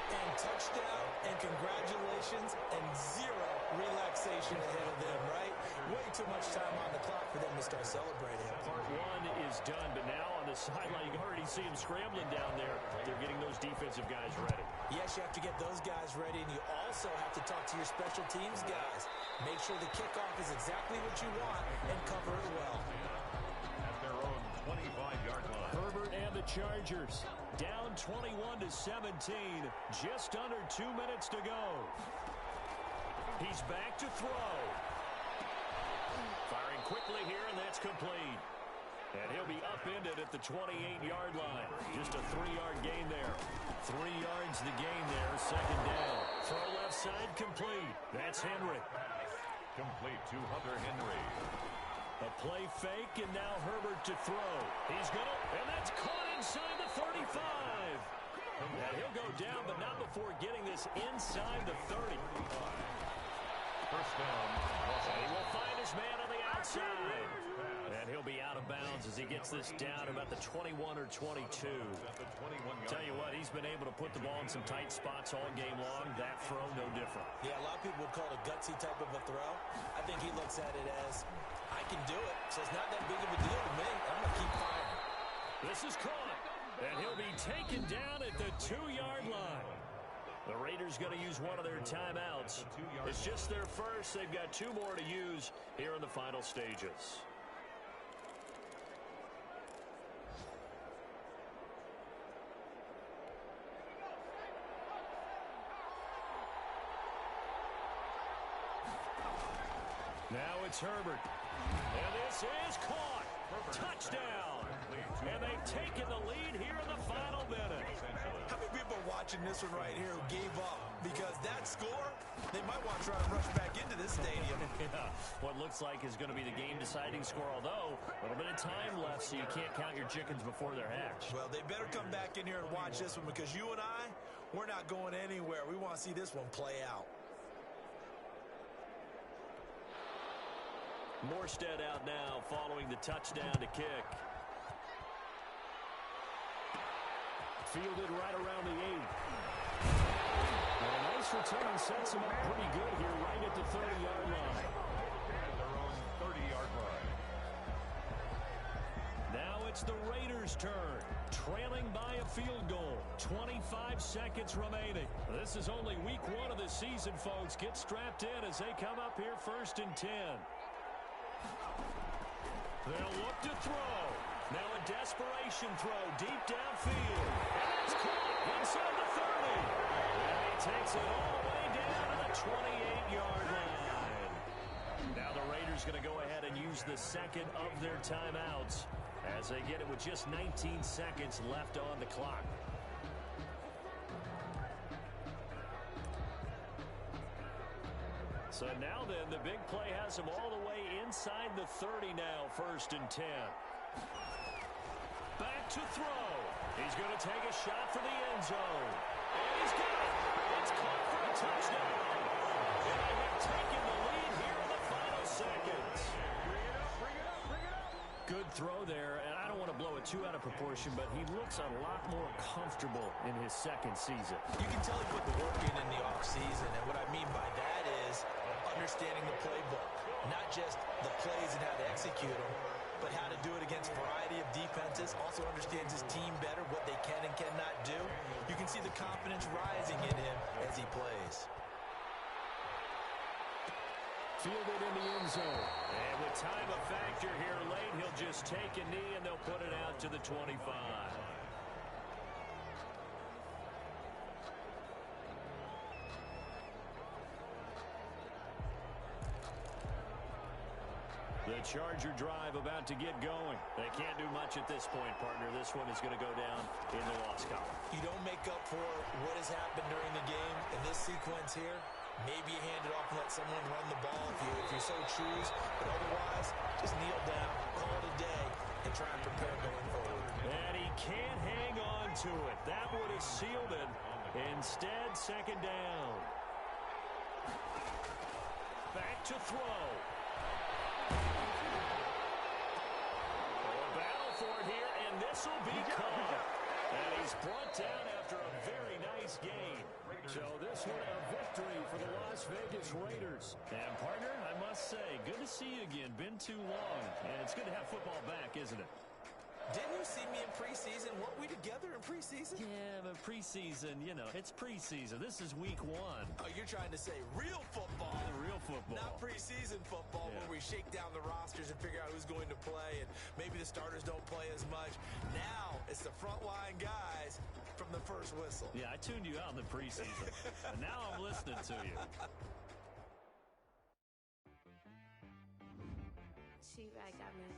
And touchdown, and congratulations, and 0 relaxation ahead of them, right? Way too much time on the clock for them to start celebrating. Part 1 is done, but now on the sideline, you can already see him scrambling down there. They're getting those defensive guys ready. Yes, you have to get those guys ready, and you also have to talk to your special teams guys. Make sure the kickoff is exactly what you want and cover it well. At their own 25-yard line. Herbert and the Chargers down 21-17. Just under 2 minutes to go. He's back to throw. Firing quickly here, and that's complete. And he'll be upended at the 28-yard line. Just a 3-yard gain there. 3 yards the gain there, 2nd down. Throw left side complete. That's Henry. Complete to Hunter Henry. A play fake, and now Herbert to throw. He's going to, and that's caught inside the 35. And he'll go down, but not before getting this inside the 30. First down. And he will find his man on the outside. And he'll be out of bounds as he gets this down about the 21 or 22. At the 21-yard Tell you what, he's been able to put the ball in some tight spots all game long. That throw, no different. Yeah, a lot of people would call it a gutsy type of a throw. I think he looks at it as, I can do it, so it's not that big of a deal to me. I'm going to keep firing. This is caught. And he'll be taken down at the 2-yard line. The Raiders going to use one of their timeouts. It's just their first. They've got 2 more to use here in the final stages. Now it's Herbert. And this is caught. Touchdown. And they've taken the lead here in the final minute. How many people are watching this one right here who gave up? Because that score, they might want to try and rush back into this stadium. Yeah, what looks like is going to be the game-deciding score, although a little bit of time left, so you can't count your chickens before they're hatched. Well, they better come back in here and watch this one, because you and I, we're not going anywhere. We want to see this one play out. Morstead out now following the touchdown to kick. Fielded right around the 8. And a nice return sets him up pretty good here right at the 30-yard line. at their own 30-yard line. Now it's the Raiders' turn, trailing by a field goal. 25 seconds remaining. This is only week 1 of the season, folks. Get strapped in as they come up here 1st and 10. They'll look to throw. Now a desperation throw deep downfield. And it's caught inside the 30. And he takes it all the way down to the 28-yard line. Now the Raiders going to go ahead and use the 2nd of their timeouts as they get it with just 19 seconds left on the clock. So now then, the big play has him all the way inside the 30 now, 1st and 10. Back to throw. He's going to take a shot for the end zone. And he's got it. It's caught for a touchdown. And they have taken the lead here in the final seconds. Bring it up, bring it up, bring it up. Good throw there, and I don't want to blow it too out of proportion, but he looks a lot more comfortable in his second season. You can tell he put the work in the offseason, and what I mean by that is understanding the playbook. Not just the plays and how to execute them, but how to do it against a variety of defenses. Also understands his team better, what they can and cannot do. You can see the confidence rising in him as he plays. Fielded in the end zone. And with time a factor here late, he'll just take a knee and they'll put it out to the 25. The Charger drive about to get going. They can't do much at this point, partner. This one is going to go down in the loss column. You don't make up for what has happened during the game in this sequence here. Maybe you hand it off and let someone run the ball if you so choose. But otherwise, just kneel down, call it a day, and try and prepare going forward. And he can't hang on to it. That would have sealed it. Instead, 2nd down. Back to throw. This will be caught. And he's brought down after a very nice game. So this one a victory for the Las Vegas Raiders. And partner, I must say, good to see you again. Been too long. And it's good to have football back, isn't it? Didn't you see me in preseason? Weren't we together in preseason? Yeah, but preseason, you know, it's preseason. This is week 1. Oh, you're trying to say real football. Real football. Not preseason football where we shake down the rosters and figure out who's going to play, and maybe the starters don't play as much. Now it's the frontline guys from the first whistle. Yeah, I tuned you out in the preseason. And now I'm listening to you. She-Rag got me.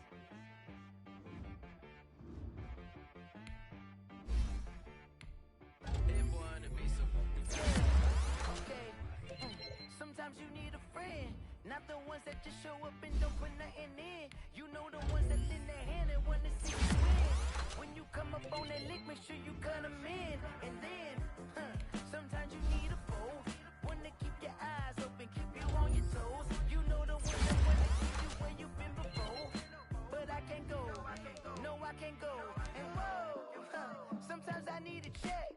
Okay. Sometimes you need a friend, not the ones that just show up and don't put nothing in. You know the ones that lend their hand and want to see you win. When you come up on that lick, make sure you cut them in. And then, sometimes you need a foe, one to keep your eyes open, keep you on your toes. You know the ones that want to keep you where you've been before. But I can't go, no I can't go. And whoa, sometimes I need a check.